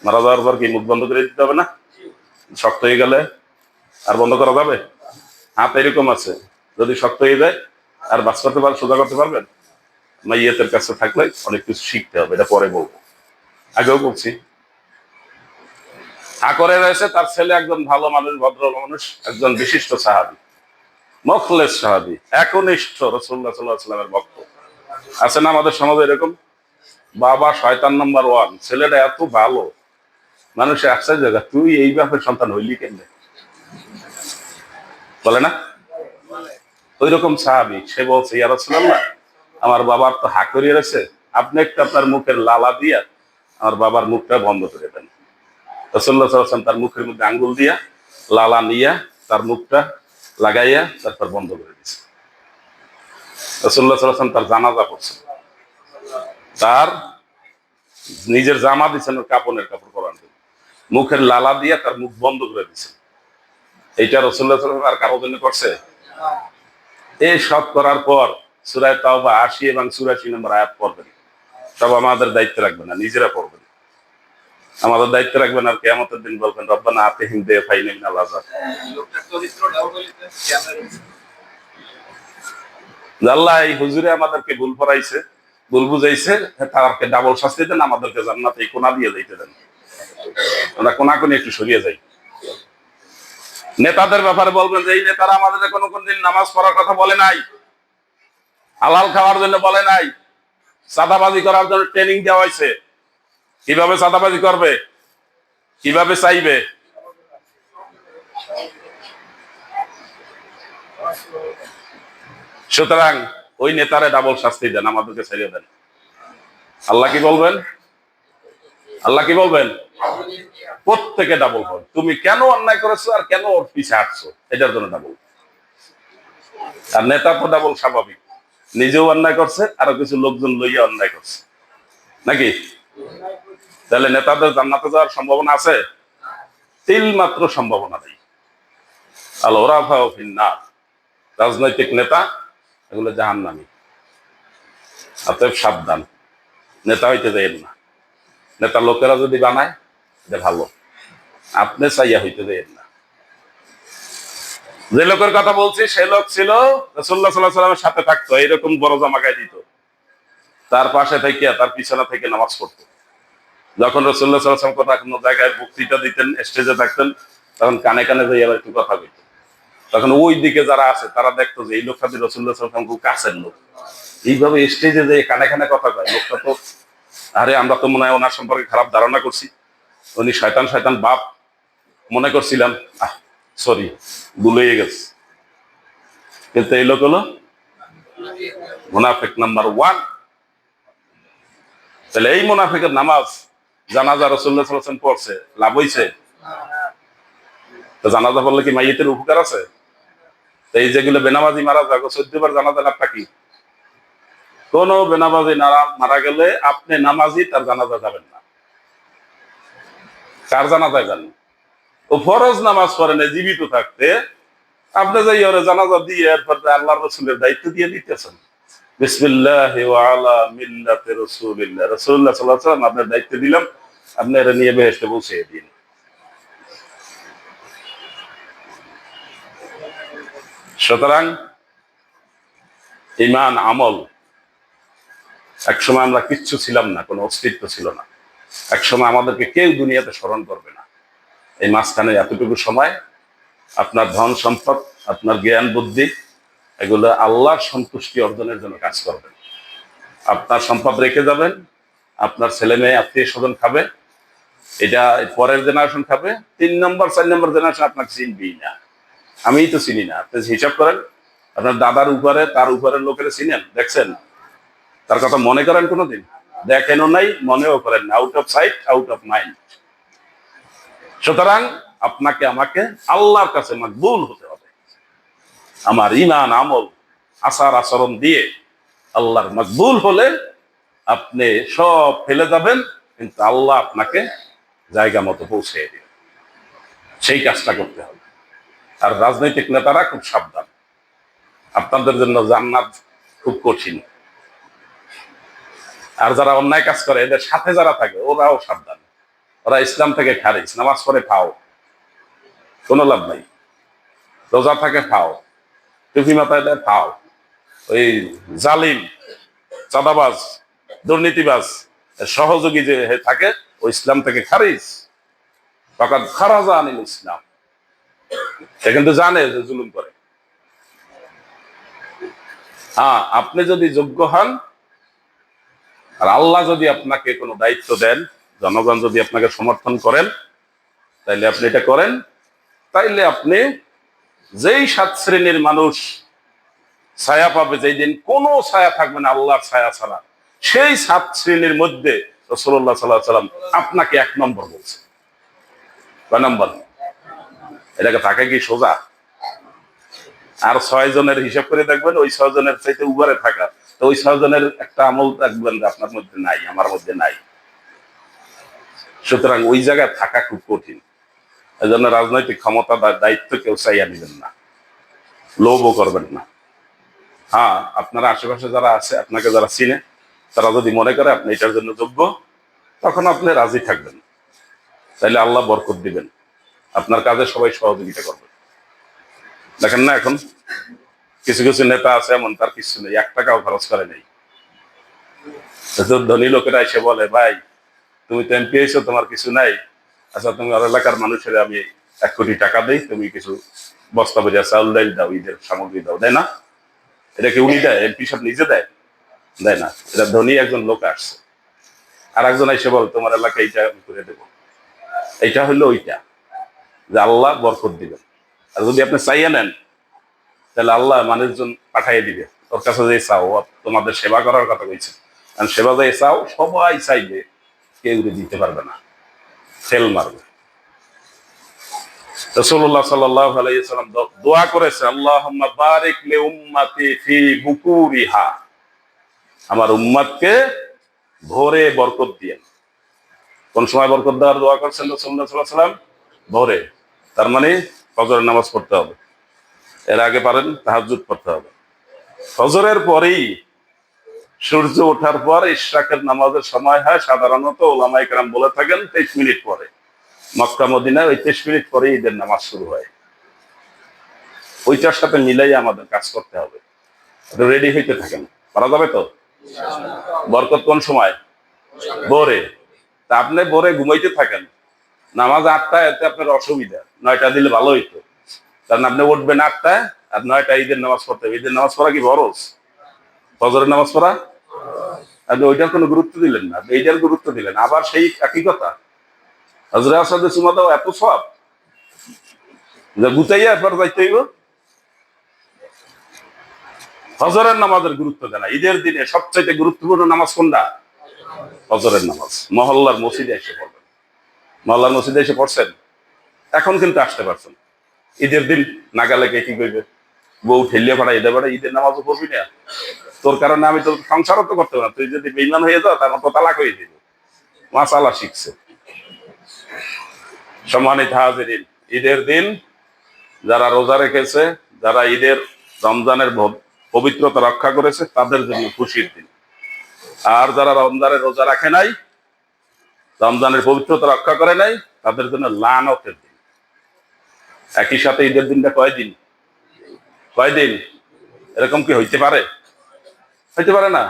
মারা যাওয়ার পর কি মুখ বন্ধ করে দিতে হবে না? শক্ত হয়ে গেলে আর বন্ধ করা যাবে? হাত এরকম আছে, যদি শক্ত হয়ে যায় আর বাস করতে পারবেন, সোজা করতে পারবেন? মাইয়াতের কাছে থাকলে অনেক কিছু শিখতে হবে, এটা পরে বলবো, আগেও বলছি। হা করে রয়েছে, তার ছেলে একজন ভালো মানুষ, ভদ্র মানুষ, একজন বিশিষ্ট সাহাবী, মুখলেস সাহাবী, একনিষ্ঠ রাসূলুল্লাহ সাল্লাল্লাহু আলাইহি ওয়াসাল্লামের ভক্ত। আছে না আমাদের সমাজে এরকম? বাবা শয়তান নাম্বার 1, ছেলেটা এত ভালো, মানুষে আশ্চর্য, তুই এই বাপের সন্তান হইলি কেমনে, বলে না? ওই রকম সাহাবী, সে বলছে ইয়া রাসূলুল্লাহ, আমার বাবার তো হা করিয়ে রয়েছে, আপনি একটা আপনার মুখের লালা দিয়া আমার বাবার মুখটা বন্ধ করে দেন। রাসূলুল্লাহ সাল্লাল্লাহু আলাইহি ওয়াসাল্লাম তার মুখের মধ্যে আঙ্গুল দিয়া লালা নিয়া তার মুখটা লাগাইয়া তারপর বন্ধ করে দিয়েছে। রাসূলুল্লাহ সাল্লাল্লাহু আলাইহি ওয়াসাল্লাম তার জানাজা পড়ছেন, তার নিজের জামা দিচ্ছেন কাপড়ের কাপড় পরান, মুখের লালা দিয়া তার মুখ বন্ধ করে দিচ্ছেন। এইটা রাসূলুল্লাহ সাল্লাল্লাহু আলাইহি ওয়াসাল্লাম আর কারো জন্য করছে? এই সব করার পর সূরা তাওবা ৮০ এবং ৮৪ নম্বর আয়াত পড়বেন। সব আমাদের দায়িত্ব রাখবেন না, নিজেরা পড়বেন। আমাদের দায়িত্ব রাখবেন আর কিয়ামতের দিন বলবেন রব্বানা আতিহিম দিফাইন মিনাল আযাব। আল্লাহ এই হুজুরে আমাদেরকে ভুল পড়াইছে, ভুল বুঝাইছে, তারকে ডাবল শাস্তি দেন, আমাদেরকে জান্নাতে এই কোনা দিয়ে যাইতে দেন। আমরা কোনাকুনি একটু সরিয়ে যাই। নেতাদের ব্যাপারে বলবেন যে এই নেতারা আমাদের কোনদিন নামাজ পড়ার কথা বলে নাই, হালাল খাওয়ার জন্য বলে নাই, চাঁদাবাজি করার জন্য ট্রেনিং দেওয়া হয়েছে। কিভাবে চাঁদাবাজি করবে, কিভাবে চাইবে। সুতরাং ওই নেতারে ডাবল শাস্তি দেন, আমাদেরকে ছেড়ে দেন। আল্লাহ কি বলবেন? আল্লাহ কি বলবেন? প্রত্যেকে ডাবল হয়। তুমি কেন অন্যায় করেছো আর কেন ওর পিছে হাঁটছো, এটার জন্য ডাবল। আর নেতা তো ডাবল স্বাভাবিক, নিজেও অন্যায় করছে, আরো কিছু লোকজন লইয়া অন্যায় করছে, নাকি? তাহলে নেতাদের জান্নাতে যাওয়ার সম্ভাবনা আছে? তিল মাত্র সম্ভাবনা নেই। আল ওরাফা ফিন্নার, রাজনৈতিক নেতা এগুলো জাহান্নামী। অতএব সাবধান, নেতা হইতে যাইয়েন না। নেতা লোকেরা যদি বানায় এটা ভালো, আপনি চাইয়া হইতে যাইয়েন না। যে লোকের কথা বলছি সে লোক ছিল রাসূলুল্লাহ সাল্লাল্লাহু আলাইহি ওয়াসাল্লামের সাথে থাকতো, এরকম বড় জামা গায়ে দিত, তার পাশে থেকে তার পিছনে থেকে নামাজ পড়তো। যখন রাসূলুল্লাহ সাল্লাল্লাহু আলাইহি ওয়াসাল্লাম কোনো জায়গায় বক্তৃতা দিতেন, স্টেজে থাকতেন, তখন কানে কানে যাই আবার একটু কথা বলতো। তখন ওই দিকে যারা আছে তারা দেখতো যে এই লোকটা রাসূলুল্লাহ সাল্লাল্লাহু আলাইহি ওয়াসাল্লাম খুব কাছের লোক, এইভাবে স্টেজে যে কানে কানে কথা কয়, লোকটা তো, আরে আমরা তো মনে হয় ওনার সম্পর্কে খারাপ ধারণা করছি, উনি শয়তান শয়তান বাপ মনে করছিলাম, সরি ভুল হয়ে গেছে। কিন্তু এই লোক হলো মুনাফিক নাম্বার 1। তাহলে এই মুনাফিকের নামাজ জানাজা রাসূলুল্লাহ সাল্লাল্লাহু আলাইহি ওয়াসাল্লাম পড়ছে, লাভ হইছে? তো জানাজা পড়লে কি মাইয়িতের উপকার আছে? এই যেগুলো বেনামাজি মারা যায় 14 বার জানাজা লাভটা কি? কোন বেনামাজি মারা গেলে আপনি নামাজি, তার জানাজা যাবেন না। কার জানাজায় যান? ও ফরজ নামাজ পড়ে না জীবিত থাকতে, আপনি যাই ওরে জানাজা দিয়ে এরপর আল্লাহর রাসূলের দায়িত্ব দিয়ে দিতেছেন। বিসমিল্লাহি ওয়া আলা মিল্লাতি রাসূলিল্লাহ, রাসূলুল্লাহ সাল্লাল্লাহু আলাইহি ওয়াসাল্লাম আপনার দায়িত্ব দিলাম, আপনি এর নিয়ে বেহেশতে পৌঁছে দিন। সুতরাং ঈমান আমল, একসময় আমরা কিচ্ছু ছিলাম না, কোনো অস্তিত্ব ছিল না, একসময় আমাদেরকে কেউ দুনিয়াতে স্মরণ করবে না। এই মাঝখানে এতটুকু সময় আপনার ধন সম্পদ, আপনার জ্ঞান বুদ্ধি, এগুলো আল্লাহর সন্তুষ্টি অর্জনের জন্য কাজ করবেন। আপনার সম্পদ রেখে যাবেন, আপনার ছেলে মেয়ে আত্মীয় স্বজন খাবে, এটা পরের জেনারেশন খাবে, 3 নম্বর 4 নম্বর জেনারেশন আপনাকে চিনবেই না। আমিই তো চিনি না। আপনি হিসাব করেন, আপনার দাদার উপরে তার উপরের লোকের চিনেন, দেখছেন? তার কথা মনে করেন কোনোদিন? দেখেনও নাই, মনেও করেন না। Out of sight, out of mind. সুতরাং আপনাকে আমাকে আল্লাহর কাছে মকবুল হতে হবে। আমার ঈমান, আমল, আচার আচরণ দিয়ে আল্লাহর মকবুল হলে আপনি সব ফেলে যাবেন, কিন্তু আল্লাহ আপনাকে জায়গা মতো পৌঁছে দিবেন। সেই কাজটা করতে হবে। আর রাজনৈতিক নেতারা খুব সাবধান, আপনাদের জন্য জান্নাত খুব কঠিন। আর যারা অন্যায় কাজ করে, এদের সাথে যারা থাকে ওরাও সাবধান। ওরা ইসলাম থেকে খারিজ, নামাজ পড়ে ফাও, কোনো লাভ নাই। রোজা থাকে ফাও, টুপি মাথায় দেয় ফাও। ওই জালিম, চাঁদাবাজ, দুর্নীতিবাজ সহযোগী যে থাকে, ও ইসলাম থেকে খারিজ। ফাকাদ খারাজা আনিল ইসলাম। সে কিন্তু জানে যে জুলুম করে। হ্যাঁ, আপনি যদি যোগ্য হন, আর আল্লাহ যদি আপনাকে কোনো দায়িত্ব দেন, জনগণ যদি আপনাকে সমর্থন করেন, তাইলে আপনি এটা করেন। তাইলে আপনি যেই 7 শ্রেণীর মানুষ ছায়া পাবে, যেই দিন কোনো ছায়া থাকবে না আল্লাহর ছায়া ছাড়া, সেই 7 শ্রেণীর মধ্যে রাসূলুল্লাহ সাল্লাল্লাহু আলাইহি ওয়াসাল্লাম আপনাকে 1 নম্বর বলছে। কয় নম্বর? এটাকে থাকে কি সোজা? আর 6 জনের হিসাব করে দেখবেন, ওই 6 জনের চাইতে উপরে থাকা, তো ওই 6 জনের একটা আমল দেখবেন যে আপনার মধ্যে নাই, আমার মধ্যে নাই। সুতরাং ওই জায়গায় থাকা খুব কঠিন। এই জন্য রাজনৈতিক ক্ষমতা বা দায়িত্ব কেউ চাইয়া নেবেন না, লোভও করবেন না। হ্যাঁ, আপনারা আশেপাশে যারা আছে, আপনাকে যারা চিনে, তারা যদি মনে করে আপনি এটার জন্য যোগ্য, তখন আপনি রাজি থাকবেন। তাইলে আল্লাহ বরকত দিবেন, আপনার কাজে সবাই সহযোগিতা করবে। দেখেন না, এখন কিছু কিছু নেতা আছে এমন, তার কিছু নেই, 1 টাকাও খরচ করে নেই। ধনী লোকেরা এসে বলে, ভাই তুমি তো এমপি হয়েছো, তোমার কিছু নাই, আচ্ছা তুমি আর এলাকার মানুষের আমি 1 কোটি টাকা দিই, তুমি কিছু বস্তা বেরিয়ে চাউল ডাইল দাও, ঈদের সামগ্রী দাও। দেয় না? এটা কি উনি দেয়? এমপি সব নিজে দেয়? দেয় না। এটা ধনী একজন লোক আসছে, আর একজন এসে বল তোমার এলাকায় এইটা আমি করে দেবো। এইটা হলো ওইটা, যে আল্লাহ বরকত দিবেন। আর যদি আপনি চাইয়ে নেন, তাহলে আল্লাহ মানুষজন পাঠাইয়ে দিবে ওর কাছে, যে চাও, তোমাদের সেবা করার কথা কইছে, কারণ সেবা যে চাও সবাই চাইবে, কেউ দিতে পারবে না, ফেল মারবে। রাসূলুল্লাহ সাল্লাল্লাহু আলাইহি ওয়াসাল্লাম দোয়া করেছে, আল্লাহুম্মা বারিক লি উম্মতি ফি বুকুরিহা, আমার উম্মতকে ভোরে বরকত দিয়েন। কোন সময় বরকত দেওয়ার দোয়া করছেন রাসূলুল্লাহ সাল্লাল্লাহু আলাইহি ওয়াসাল্লাম? ভোরে। তার মানে ফজরের নামাজ পড়তে হবে, এর আগে পারেন তাহাজ্জুদ পড়তে হবে। ফজরের পরেই, সূর্য ওঠার পর ইশরাকের নামাজের সময় হয় সাধারণত, ওলামায়ে কেরাম বলে থাকেন 23 মিনিট পরে। মক্কা মদিনায় ওই 23 মিনিট পরে ঈদের নামাজ শুরু হয়। ওইটার সাথে মিলাই আমাদের কাজ করতে হবে, রেডি হইতে থাকেন। পারা যাবে তো? বরকত কোন সময়? ভোরে। তা আপনি ভোরে ঘুমাইতে থাকেন, নামাজ 8টায়, এতে আপনার অসুবিধা, 9টা দিলে ভালো হইতো। কারণ আপনি উঠবেন 8টায়, আর 9টায় ঈদের নামাজ পড়তে হবে। ঈদের নামাজ পড়া কি ফরজ? ফজরের নামাজ পড়া? আপনি ওইটার কোনো গুরুত্ব দিলেন না, এইটার গুরুত্ব দিলেন। আবার সেই একই কথা, হজরে আসাদে চুমা দাও, এত সব যে গুতাইয়া একবার যাইতে হইব। ফজরের নামাজের গুরুত্ব দেয় না। ঈদের দিনে সবচাইতে গুরুত্বপূর্ণ নামাজ কোনটা? ফজরের নামাজ। মহল্লার মসজিদে এসে পড়বেন। মহল্লার মসজিদে এসে পড়ছেন, এখন কিন্তু আসতে পারছেন। ঈদের দিন নাগালে কে কি করবে? বউ ঠেলিয়ে পাড়া ঈদে পাড়া, ঈদের নামাজও পড়বি না, তোর কারণে আমি তো সংসারও তো করতে পারবো না। তুই যদি বেঈমান হয়ে যাও, তারপর তো তালাক হয়ে দিবি। মাসালা শিখছে। সম্মানিত হাজিরিন, ঈদের দিন যারা রোজা রেখেছে, যারা ঈদের রমজানের পবিত্রতা রক্ষা করেছে, তাদের জন্য খুশির দিন। আর যারা রমজানের রোজা রাখে নাই, রমজানের পবিত্রতা রক্ষা করে নাই, তাদের জন্য লানতের দিন। একই সাথে ঈদের দিনটা কয়দিন? কয়দিন? এরকম কি হইতে পারে? হইতে পারে না।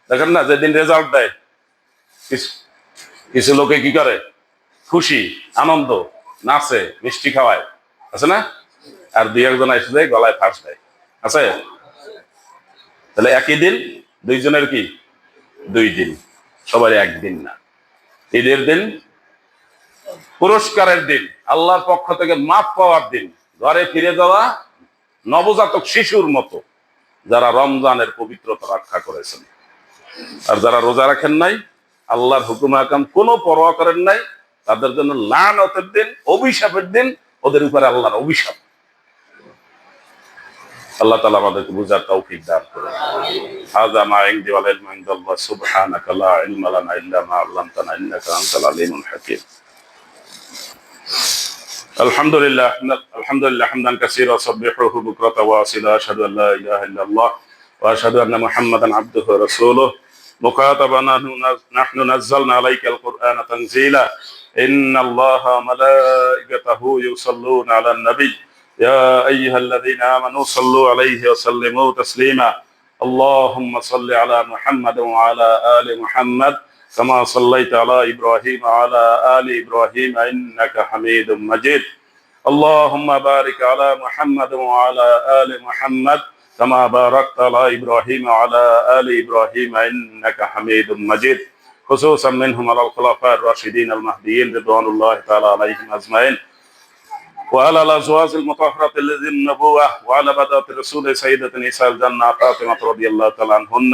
দেখেন না, যেদিন রেজাল্ট দেয়, কিছু কিছু লোকে কি করে? খুশি, আনন্দ, নাচে, মিষ্টি খাওয়ায়, আছে না? আর 2-1 জন এসে দেয়, গলায় ফাঁস দেয়, আছে? তাহলে একই দিন, 2 জনের কি 2 দিন, সবার একদিন না। ঈদের দিন পুরস্কারের দিন, আল্লাহর পক্ষ থেকে মাফ পাওয়ার দিন, ঘরে ফিরে যাওয়া নবজাতক শিশুর মতো যারা রমজানের পবিত্রতা রক্ষা করেছেন। আর যারা রোজা রাখেন নাই, আল্লাহর হুকুম আহকাম কোনো পরোয়া করেন নাই, তাদের জন্য লানতের দিন, অভিশাপের দিন, ওদের উপরে আল্লাহর অভিশাপ। আল্লাহ তাআলা আমাদেরকে বুঝার তৌফিক দান করুন। হাযা মা ইনদি ওয়া ইলমু ইনদাল্লাহ সুবহানাকা লা ইলমা লানা ইল্লা মা 'আল্লামতানা ইন্নাকা আনতাল আলিমুল হাকীম। আলহামদুলিল্লাহ আলহামদুলিল্লাহ হামদান কাসীরা সাব্বিহুহু বুকরাতা ওয়া আসিলা আশহাদু আল লা ইলাহা ইল্লাল্লাহ ওয়া আশহাদু আন্না মুহাম্মাদান আবদুহু ওয়া রাসূলুহু মুকাতাবানা নাহনু নাযালনা আলাইকাল কুরআনা তানজিলা ইন্নাল্লাহা ওয়া মালাইকাতাহু ইউসাল্লুনা আলান নবী ইয়া আইয়ুহাল্লাযীনা আমানু সাল্লু আলাইহি ওয়া সাল্লিমু তাসলিমা আল্লাহুম্মা সাল্লি আলা মুহাম্মাদ ওয়া আলা আলি মুহাম্মাদ كما صليت على إبراهيم وعلى آل إبراهيم إنك حميد مجيد اللهم بارك على محمد وعلى آل محمد كما باركت على إبراهيم وعلى آل إبراهيم إنك حميد مجيد خصوصا منهم على الخلفاء الراشدين المهديين رضوان الله تعالى عليهم أجمعين وعلى الأزواج المطهرة الذين النبوة وعلى بدات الرسول سيدة نساء الجنة فاطمة رضي الله تعالى عنهن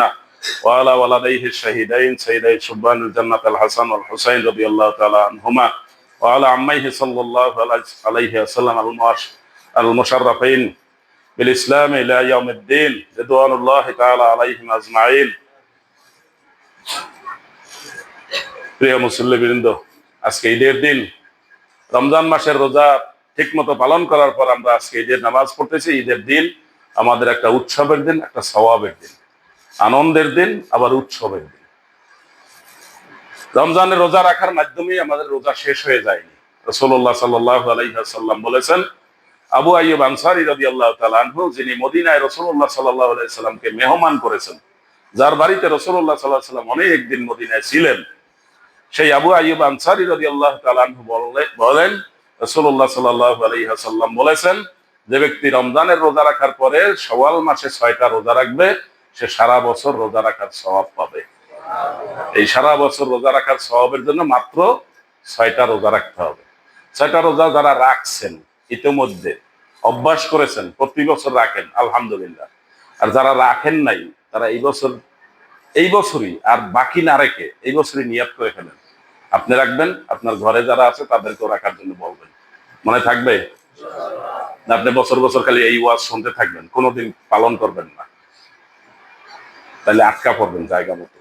وعلى ولديه الشهيدين سيدي شبان الجنة الحسن والحسين رضي الله تعالى عنهما وعلى عميه صلى الله عليه وسلم المشرفين بالإسلام إلى يوم الدين رضوان الله تعالى عليهم أجمعين প্রিয় মুসল্লিবৃন্দ, আজকে ঈদের দিন, রমজান মাসের রোজা ঠিকমতো পালন করার পর আমরা আজকে ঈদের নামাজ পড়তেছি। ঈদের দিন আমাদের একটা উৎসবের দিন, একটা সওয়াবের দিন, আনন্দের দিন, আবার উৎসবের দিন। রমজানের রোজা রাখার মাধ্যমেই আমাদের রোজা শেষ হয়ে যায়নি। রাসূলুল্লাহ সাল্লাল্লাহু আলাইহি ওয়াসাল্লাম বলেছেন, আবু আইয়ুব আনসারী রাদিয়াল্লাহু তাআলা আনহু, যিনি মদিনায় রাসূলুল্লাহ সাল্লাল্লাহু আলাইহি ওয়াসাল্লামকে মেহমান করেছেন, যার বাড়িতে রাসূলুল্লাহ সাল্লাল্লাহু আলাইহি ওয়াসাল্লাম অনেক দিন মদিনায় ছিলেন, সেই আবু আইয়ুব আনসারী রাদিয়াল্লাহু তাআলা আনহু বলেন, রাসূলুল্লাহ সাল্লাল্লাহু আলাইহি ওয়াসাল্লাম বলেছেন, যে ব্যক্তি রমজানের রোজা রাখার পরে শাওয়াল মাসে 6টা রোজা রাখবে, সে সারা বছর রোজা রাখার সওয়াব পাবে। এই সারা বছর রোজা রাখার সওয়াবের জন্য মাত্র 6টা রোজা রাখতে হবে। 6টা রোজা যারা রাখছেন, ইতিমধ্যে অভ্যাস করেছেন, প্রতি বছর রাখেন, আলহামদুলিল্লাহ। আর যারা রাখেন নাই, তারা এই বছরই আর বাকি না রেখে এই বছরই নিয়ত করে ফেলেন, আপনি রাখবেন, আপনার ঘরে যারা আছে তাদেরকেও রাখার জন্য বলবেন। মনে থাকবে না? আপনি বছর বছর খালি এই ওয়াজ শুনতে থাকবেন, কোনোদিন পালন করবেন না, তাহলে আটকা পড়বেন জায়গা মতো।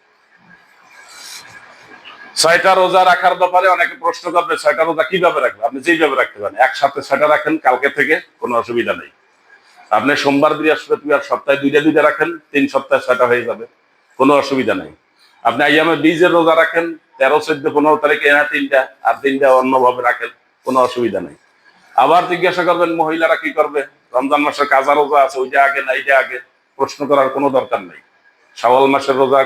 6টা রোজা রাখার ব্যাপারে অনেকে প্রশ্ন করবে, 6টা রোজা কিভাবে রাখবেন? আপনি যেইভাবে রাখতে পারেন, একসাথে 6টা রাখেন কালকে থেকে, কোনো অসুবিধা নেই। আপনি সোমবার বৃহস্পতিবার সপ্তাহে 2টা রাখেন, 3 সপ্তাহে 6টা হয়ে যাবে, কোনো অসুবিধা নেই। আপনি আইয়ামে বীজের রোজা রাখেন, 13, 14, 15 তারিখে এনা 3টা, আর 3টা অন্যভাবে রাখেন, কোনো অসুবিধা নেই। আবার জিজ্ঞাসা করবেন মহিলারা কি করবে, রমজান মাসের কাজা রোজা আছে, ওইটা আগে না এইটা আগে, প্রশ্ন করার কোনো দরকার নেই। শাওয়াল মাসের রোজা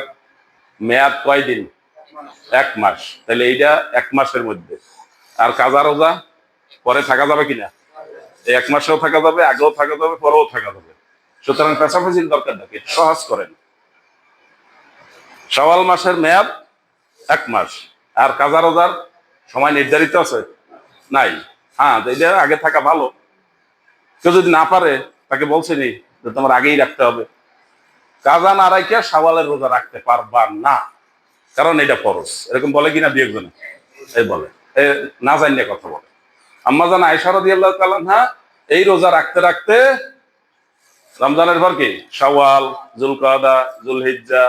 মেয়াদ কয়দিন? 1 মাস, তাহলে এইটা 1 মাসের মধ্যে। আর কাজা রোজা পরে থাকা যাবে কিনা? 1 মাসেও থাকা যাবে, আগেও থাকা যাবে, পরেও থাকা যাবে। সুতরাং পেশাফেজির দরকার নাকি, সহজ করেন। শাওয়াল মাসের মেয়াদ 1 মাস, আর কাজা রোজার সময় নির্ধারিত আছে নাই। হ্যাঁ, এটা আগে থাকা ভালো। কেউ যদি না পারে, তাকে বলছেনি যে তোমার আগেই রাখতে হবে। কাজা না রাখে শাওয়ালের রোজা রাখতে পারবা না, কারণ এটা ফরজ। এরকম বলে কিনা দুই একজনে? এই বলে, না জানিয়ে কথা বলে। আম্মা জান আয়েশা রাদিয়াল্লাহু তাআলা আনহা এই রোজা রাখতে রাখতে রমজানের পর কি শাওয়াল, যুলকাদা, যুলহিজ্জা,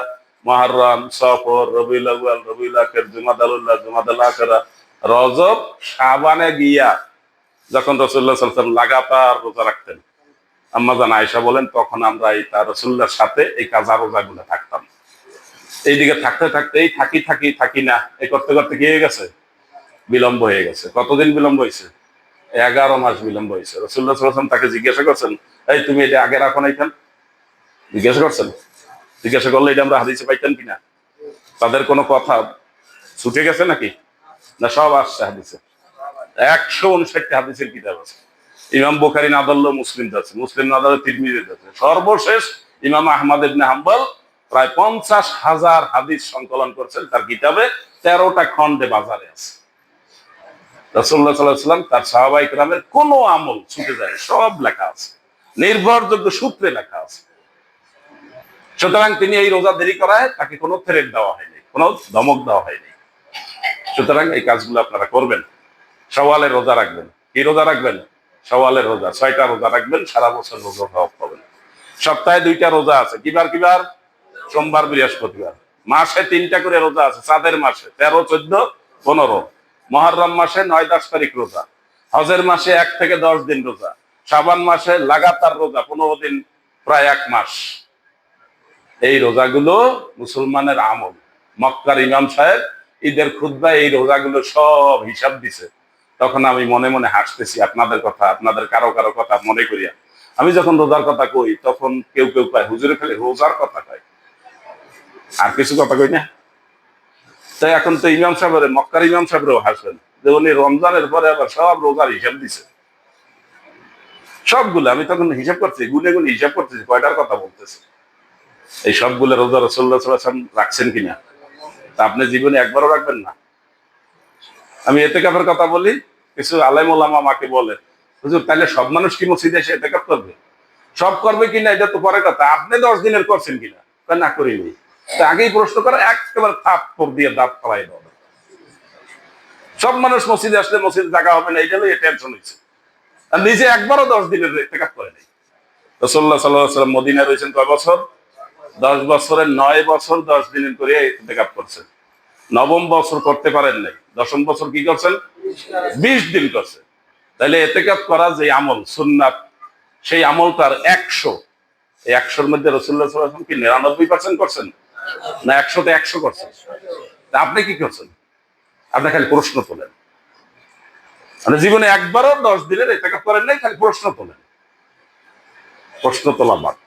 মুহররম, সফর, রবিউল আউয়াল, রবিউল আখির, জুমাদাল উল্লাহ, জুমাদাল আখিরা, রজব, শাবানে গিয়া যখন রাসূলুল্লাহ সাল্লাল্লাহু আলাইহি ওয়াসাল্লাম লাগাতার রোজা রাখতেন, আম্মা জান আয়েশা বলেন, তখন আমরা এই তার রাসূলুল্লাহর সাথে এই কাজা রোজাগুলো থাকতাম। এইদিকে থাকতে থাকতে এই থাকি না, এই করতে করতে কি হয়ে গেছে? বিলম্ব হয়ে গেছে। কতদিন বিলম্ব হয়েছে? 11 মাস বিলম্ব হয়েছে। রাসূলুল্লাহ সাল্লাল্লাহু আলাইহি ওয়াসাল্লাম তাকে জিজ্ঞাসা করছেন, এই তুমি এটা আগে রাখো নাই কেন? জিজ্ঞাসা করছেন। জিজ্ঞাসা করলে এটা আমরা হাদিসে পাইতেন কিনা? তাদের কোনো কথা ছুটে গেছে নাকি? না, সব আসছে হাদিসে। 159টা হাদিসের কিতাব আছে। ইমাম বুখারী না ধরলেও মুসলিম আছে, মুসলিম না ধরলে তিরমিজি আছে। সর্বশেষ ইমাম আহমদ ইবনে হাম্বল প্রায় 50,000 হাদিস সংকলন করছেন তার কিতাবে, 13টা খণ্ডে বাজারে আছে। রাসূলুল্লাহ সাল্লাল্লাহু আলাইহি ওয়াসাল্লাম তার সাহাবায়ে কেরামের কোন আমল ছুটে যায়, সব লেখা আছে, নির্ভরযোগ্য সূত্রে লেখা আছে। সুতরাং তিনি এই রোজা দেরি করায় তাকে কোনো থ্রেট দেওয়া হয়নি, কোনো ধমক দেওয়া হয়নি। সুতরাং এই কাজগুলো আপনারা করবেন। শাওয়ালের রোজা রাখবেন। কি রোজা রাখবেন? শাওয়ালের রোজা, 6টা রোজা রাখবেন, সারা বছর রোজা পাবেন। সপ্তাহে 2টা রোজা আছে, কিবার কিবার? সোমবার, বৃহস্পতিবার। মাসে 3টা করে রোজা আছে, চাঁদের মাসে 13, 14, 15। মুহররম মাসে 9, 10 তারিখ রোজা। হজের মাসে 1 থেকে 10 দিন রোজা। শাবান মাসে লাগাতার রোজা 15 দিন, প্রায় 1 মাস। এই রোজাগুলো মুসলমানের আমল। মক্কার ইমাম সাহেব ঈদের খুতবায় এই রোজাগুলো সব হিসাব দিছে। তখন আমি মনে মনে হাসতেছি আপনাদের কথা, আপনাদের কারো কারো কথা মনে করিয়া। আমি যখন রোজার কথা কই তখন কেউ কেউ কয় হুজুরে খালি রোজার কথা কয়, আর কিছু কথা কই না। তাই এখন তো ইমাম সাহেবের, মক্কার ইমাম সাহেবরাও হাসবেন যে উনি রমজানের পরে আবার সব রোজার হিসাব দিছে সবগুলো। আমি তখন হিসাব করছি, গুনে গুনে হিসাব করতেছি কয়টার কথা বলতেছে। এই সবগুলো রোজা রাসূলুল্লাহ সাল্লাল্লাহু আলাইহি ওয়াসাল্লাম রাখছেন কিনা? তা আপনি জীবনে একবারও রাখবেন না। আমি এতেকাফের কথা বলি, কিছু আলেম ওলামা আমাকে বলে হুজুর তাহলে সব মানুষ কি মসজিদে এসে এতেকাফ করবে? সব করবে কিনা এটা তো পরে কথা, আপনি 10 দিনের করছেন কিনা? না করিনি। তা আগেই প্রশ্ন করে একেবারে থাপ্পড় দিয়ে দাঁত ফালাই দেওয়া। সব মানুষ মসজিদে আসলে মসজিদে জায়গা হবে না, এইটা লইয়া টেনশন হয়েছে। আর নিজে একবারও 10 দিনের ইতিকাফ করে নাই। রাসূলুল্লাহ সাল্লাল্লাহু আলাইহি ওয়াসাল্লাম মদিনায় রয়েছেন কয় বছর? 10 বছরের 9 বছর 10 দিনের করে ইতিকাফ করছেন। 9ম বছর করতে পারেন নাই, 10ম বছর কি করছেন? 20 দিন করছেন। তাহলে ইতিকাফ করা যে আমল সুন্নাত, সেই আমলটার 100, এই 100-র মধ্যে রাসূলুল্লাহ সাল্লাল্লাহু আলাইহি ওয়াসাল্লাম কি 99% করছেন না 100-তে 100 করছেন? তা আপনি কি করছেন? আপনি খালি প্রশ্ন তোলেন। মানে জীবনে একবারও 10 দিনের ইতিকাফ করেন নাই, খালি প্রশ্ন তোলেন। প্রশ্ন তোলা বাদ।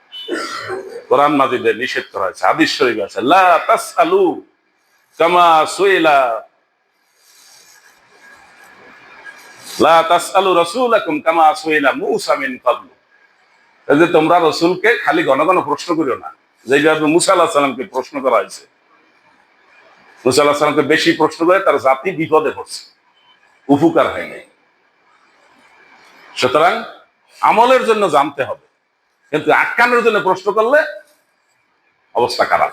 কোরআন মাজিদে নিষেধ করা হয়েছে, হাদিস শরীফে আছে লা তাসআলু কামা সুইলা লা তাসআলু রাসূলাকুম কামা সুইলা মূসা মিন ক্বাবলু। এই যে তোমরা রাসূলকে খালি ঘন ঘন প্রশ্ন করিও না, যেভাবে মূসা আলাইহিস সালামকে প্রশ্ন করা হয়েছে। মূসা আলাইহিস সালামকে বেশি প্রশ্ন করে তার জাতি বিপদে পড়ছে, উপকার হয় নাই। সুতরাং আমলের জন্য জানতে হবে, কিন্তু আটকানোর জন্য প্রশ্ন করলে অবস্থা খারাপ।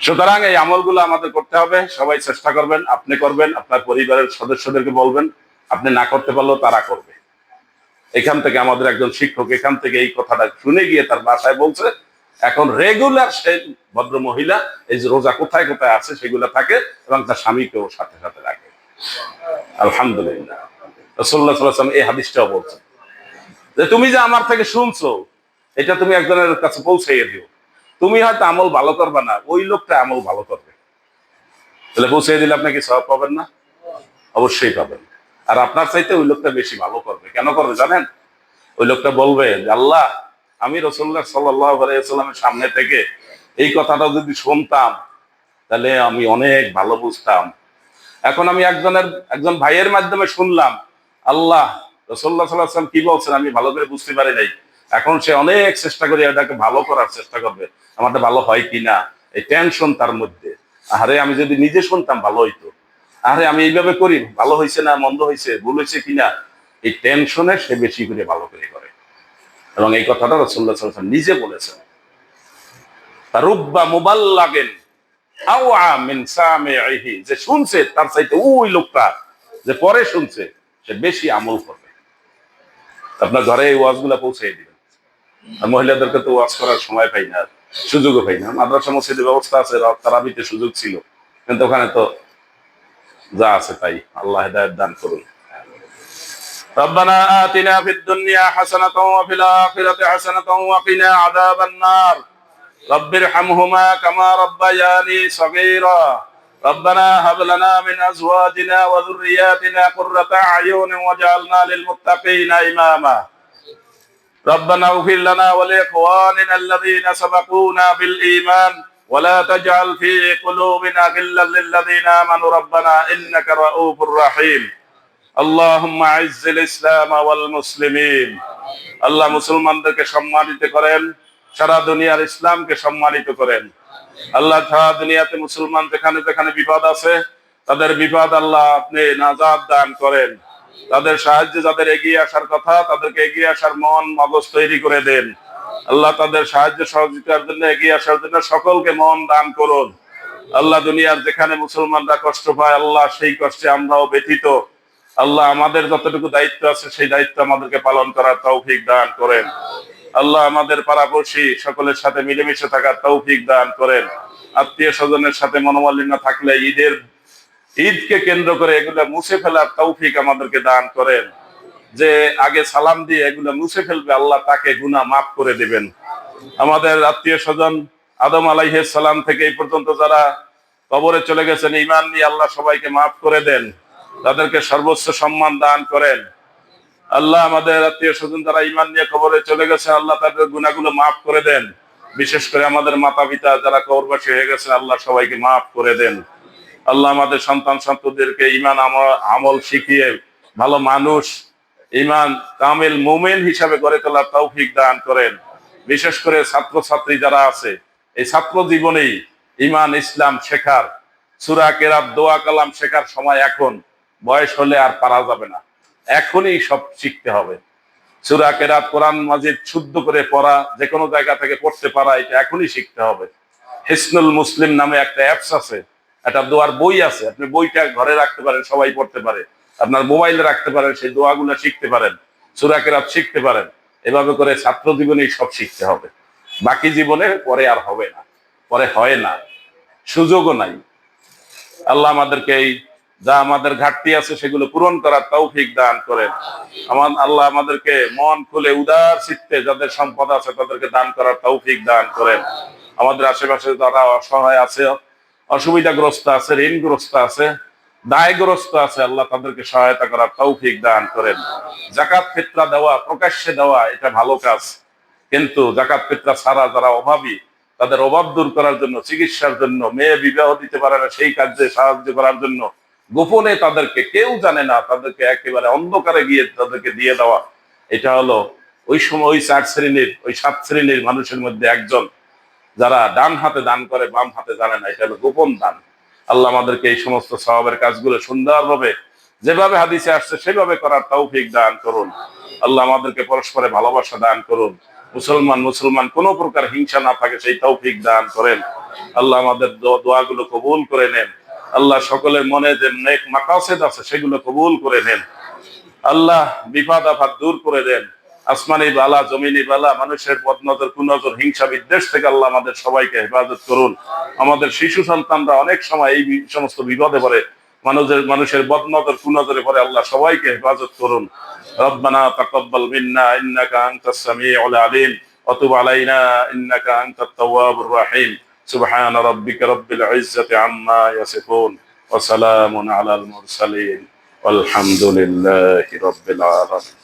সুতরাং এই আমলগুলো আমাদের করতে হবে, সবাই চেষ্টা করবেন, আপনি করবেন, আপনার পরিবারের সদস্যদেরকে বলবেন, আপনি না করতে পারলেও তারা করবে। এখান থেকে আমাদের একজন শিক্ষক এখান থেকে এই কথাটা শুনে গিয়ে তার বাসায় বলছে, এখন রেগুলার সেই ভদ্র মহিলা এই যে রোজা কোথায় কোথায় আছে সেগুলো থাকে এবং তার স্বামীকেও সাথে সাথে রাখে। আলহামদুলিল্লাহ। রাসূলুল্লাহ সাল্লাল্লাহু আলাইহি ওয়াসাল্লাম এই হাদিসটাও বলছেন যে তুমি যে আমার থেকে শুনছো এটা তুমি একজনের কাছে পৌঁছাইয়ে দিও। তুমি হয়তো আমল ভালো করবে না, ওই লোকটা আমল ভালো করবে। তাহলে পৌঁছাইয়ে দিলে আপনি কি সওয়াব পাবেন না? অবশ্যই পাবেন। আর আপনার চাইতে ওই লোকটা বেশি ভালো করবে। কেন করবে জানেন? ওই লোকটা বলবে যে আল্লাহ, আমি রাসূলুল্লাহ সাল্লাল্লাহু আলাইহি ওয়াসাল্লামের সামনে থেকে এই কথাটা যদি শুনতাম তাহলে আমি অনেক ভালো বুঝতাম। এখন আমি একজন ভাইয়ের মাধ্যমে শুনলাম আল্লাহ রাসূলুল্লাহ সাল্লাল্লাহু আলাইহি ওয়াসাল্লাম কি বলছেন আমি ভালো করে বুঝতে পারি নাই। এখন সে অনেক চেষ্টা করে এটাকে ভালো করার চেষ্টা করবে, আমারটা ভালো হয় কিনা, এই টেনশন তার মধ্যে। আরে আমি যদি নিজে শুনতাম ভালো হইতো, আরে আমি এইভাবে করি ভালো হয়েছে না মন্দ হয়েছে, ভুল হয়েছে কিনা, এই টেনশনে সে বেশি করে ভালো করে। এবং এই কথাটা রাসূলুল্লাহ সাল্লাল্লাহু আলাইহি ওয়াসাল্লাম নিজে বলেছেন, রুব্বা মুবাল্লাগিন আওয়া মিন সামিইহি, যে শুনছে তার চাইতে ওই লোকটা যে পরে শুনছে সে বেশি আমল করবে। আপনার ঘরে এই ওয়াজগুলো পৌঁছে দিবেন। আর মহিলাদেরকে তো ওয়াজ করার সময় পাই না, সুযোগও পাই না। মাদ্রাসা মসজিদের ব্যবস্থা আছে, তারাবিতে সুযোগ ছিল, কিন্তু ওখানে তো যা আছে তাই। আল্লাহ হেদায়েত দান করুন। ربنا آتنا في الدنيا حسنة وفي الآخرة حسنة وقنا عذاب النار رب ارحمهما كما ربياني صغيرا ربنا هب لنا من أزواجنا وذرياتنا قرة أعين واجعلنا للمتقين إماما ربنا اغفر لنا ولإخواننا الذين سبقونا بالإيمان ولا تجعل في قلوبنا غلا للذين آمنوا ربنا إنك رؤوف رحيم اللهم اعز الاسلام والمسلمين। আল্লাহ মুসলমানদেরকে সম্মানিত করেন, সারা দুনিয়ার ইসলামকে সম্মানিত করেন। আল্লাহ সারা দুনিয়াতে মুসলমান যেখানে যেখানে বিপদ আছে তাদের বিপদ আল্লাহ আপনি নাজাত দান করেন। তাদের সাহায্যে যাদের এগিয়ে আসার কথা তাদেরকে এগিয়ে আসার মন মগজ তৈরি করে দেন। আল্লাহ তাদের সাহায্য সহযোগিতার জন্য এগিয়ে আসার জন্য সকলকে মন দান করুন। আল্লাহ দুনিয়ার যেখানে মুসলমানরা কষ্ট পায় আল্লাহ সেই কষ্টে আমরাও ব্যথিত। আল্লাহ আমাদের যতটুকু দায়িত্ব আছে সেই দায়িত্ব আমাদেরকে পালন করার তৌফিক দান করেন। আল্লাহ আমাদের পাড়াপড়শি সকলের সাথে মিলেমিশে থাকার তৌফিক দান করেন। আত্মীয় স্বজনের সাথে মনোমালিন্য থাকলে ঈদকে কেন্দ্র করে এগুলো মুছে ফেলার তৌফিক আমাদেরকে দান করেন। যে আগে সালাম দিয়ে এগুলো মুছে ফেলবে আল্লাহ তাকে গুনাহ মাফ করে দিবেন। আমাদের আত্মীয় স্বজন আদম আলাইহিস সালাম থেকে এই পর্যন্ত যারা কবরে চলে গেছেন ঈমান নিয়ে আল্লাহ সবাইকে মাফ করে দেন, তাদেরকে সর্বোচ্চ সম্মান দান করেন। আল্লাহ আমাদের আত্মীয় স্বজন যারা ঈমান নিয়ে কবরে চলে গেছেন আল্লাহ তাদের গুনাহগুলো মাফ করে দেন। বিশেষ করে আমাদের মাতা পিতা যারা কবরবাসী হয়ে গেছেন আল্লাহ সবাইকে মাফ করে দেন। আল্লাহ আমাদের সন্তান সন্ততিদেরকে ঈমান আমল শিখিয়ে ভালো মানুষ, ঈমান কামিল মুমিন হিসাবে গড়ে তোলার তৌফিক দান করেন। বিশেষ করে ছাত্রছাত্রী যারা আছে এই ছাত্র জীবনেই ঈমান ইসলাম শেখার, সূরা কেরাত দোয়া কালাম শেখার সময় এখন, বয়স হলে আর পারা যাবে না, এখনই সব শিখতে হবে। সূরা কেরাত কোরআন মাজিদ শুদ্ধ করে পড়া, যে কোনো জায়গা থেকে পড়তে পারা, এটা এখনই শিখতে হবে। হিসনুল মুসলিম নামে একটা অ্যাপস আছে, একটা দোয়ার বই আছে, আপনি বইটা ঘরে রাখতে পারেন, সবাই পড়তে পারে, আপনার মোবাইলে রাখতে পারেন, সেই দোয়াগুলো শিখতে পারেন, সূরা কেরাত শিখতে পারেন। এভাবে করে ছাত্র জীবনেই সব শিখতে হবে, বাকি জীবনে পরে আর হবে না, পরে হয় না, সুযোগও নাই। আল্লাহ আমাদেরকে এই যা আমাদের ঘাটতি আছে সেগুলো পূরণ করার তৌফিক দান করেন। আল্লাহ আমাদেরকে মন খুলে উদার চিত্তে যাদের সম্পদ আছে তাদেরকে দান করার তৌফিক দান করেন। আমাদের আশেপাশে যারা অসহায় আছে, অসুবিধাগ্রস্ত আছে, ঋণগ্রস্ত আছে, দায়গ্রস্ত আছে, আল্লাহ তাদেরকে সহায়তা করার তৌফিক দান করেন। যাকাত ফিতরা দেওয়া, প্রকাশ্যে দেওয়া, এটা ভালো কাজ, কিন্তু যাকাত ফিতরা ছাড়া যারা অভাবী তাদের অভাব দূর করার জন্য, চিকিৎসার জন্য, মেয়ে বিবাহ দিতে পারে না সেই কাজে সাহায্য করার জন্য গোপনে, তাদেরকে কেউ জানে না, তাদেরকে একেবারে অন্ধকারে গিয়ে তাদেরকে দিয়ে দেওয়া, এটা হলো ওই সময় ওই 7 শ্রেণীর মানুষের মধ্যে একজন, যারা ডান হাতে দান করে বাম হাতে জানে না, এটা হলো গোপন দান। আল্লাহ আমাদেরকে এই সমস্ত সওয়াবের কাজগুলো সুন্দরভাবে যেভাবে হাদিসে আসছে সেভাবে করার তৌফিক দান করুন। আল্লাহ আমাদেরকে পরস্পরে ভালোবাসা দান করুন, মুসলমান কোনো প্রকার হিংসা না থাকে সেই তৌফিক দান করেন। আল্লাহ আমাদের দোয়াগুলো কবুল করে নেন। আল্লাহ সকলের মনে যে নেক মাকাসিদ আছে সেগুলো কবুল করে নেন। আল্লাহ বিপদ আপদ দূর করে দেন। আসমানি বালা, জমিনি বালা, মানুষের বদনজর, কুনজর, হিংসা বিদ্বেষ থেকে আল্লাহ আমাদের সবাইকে হেফাজত করুন। আমাদের শিশু সন্তানরা অনেক সময় এই সমস্ত বিপদে পড়ে, মানুষের বদনজর, কুনজরে পড়ে, আল্লাহ সবাইকে হেফাজত করুন। রব্বানা তাকাব্বাল মিন্না ইন্নাকা আনতাস সামিউল আলিম ওয়া তুব আলাইনা ইন্নাকা আনতাত তাওয়াবুর রহিম। সুবহানা রাব্বিকা রাব্বিল ইজ্জাতি আম্মা ইয়াসিফুন ওয়া সালামুন আলাল মুরসালিন ওয়ালহামদুলিল্লাহি রাব্বিল আলামিন।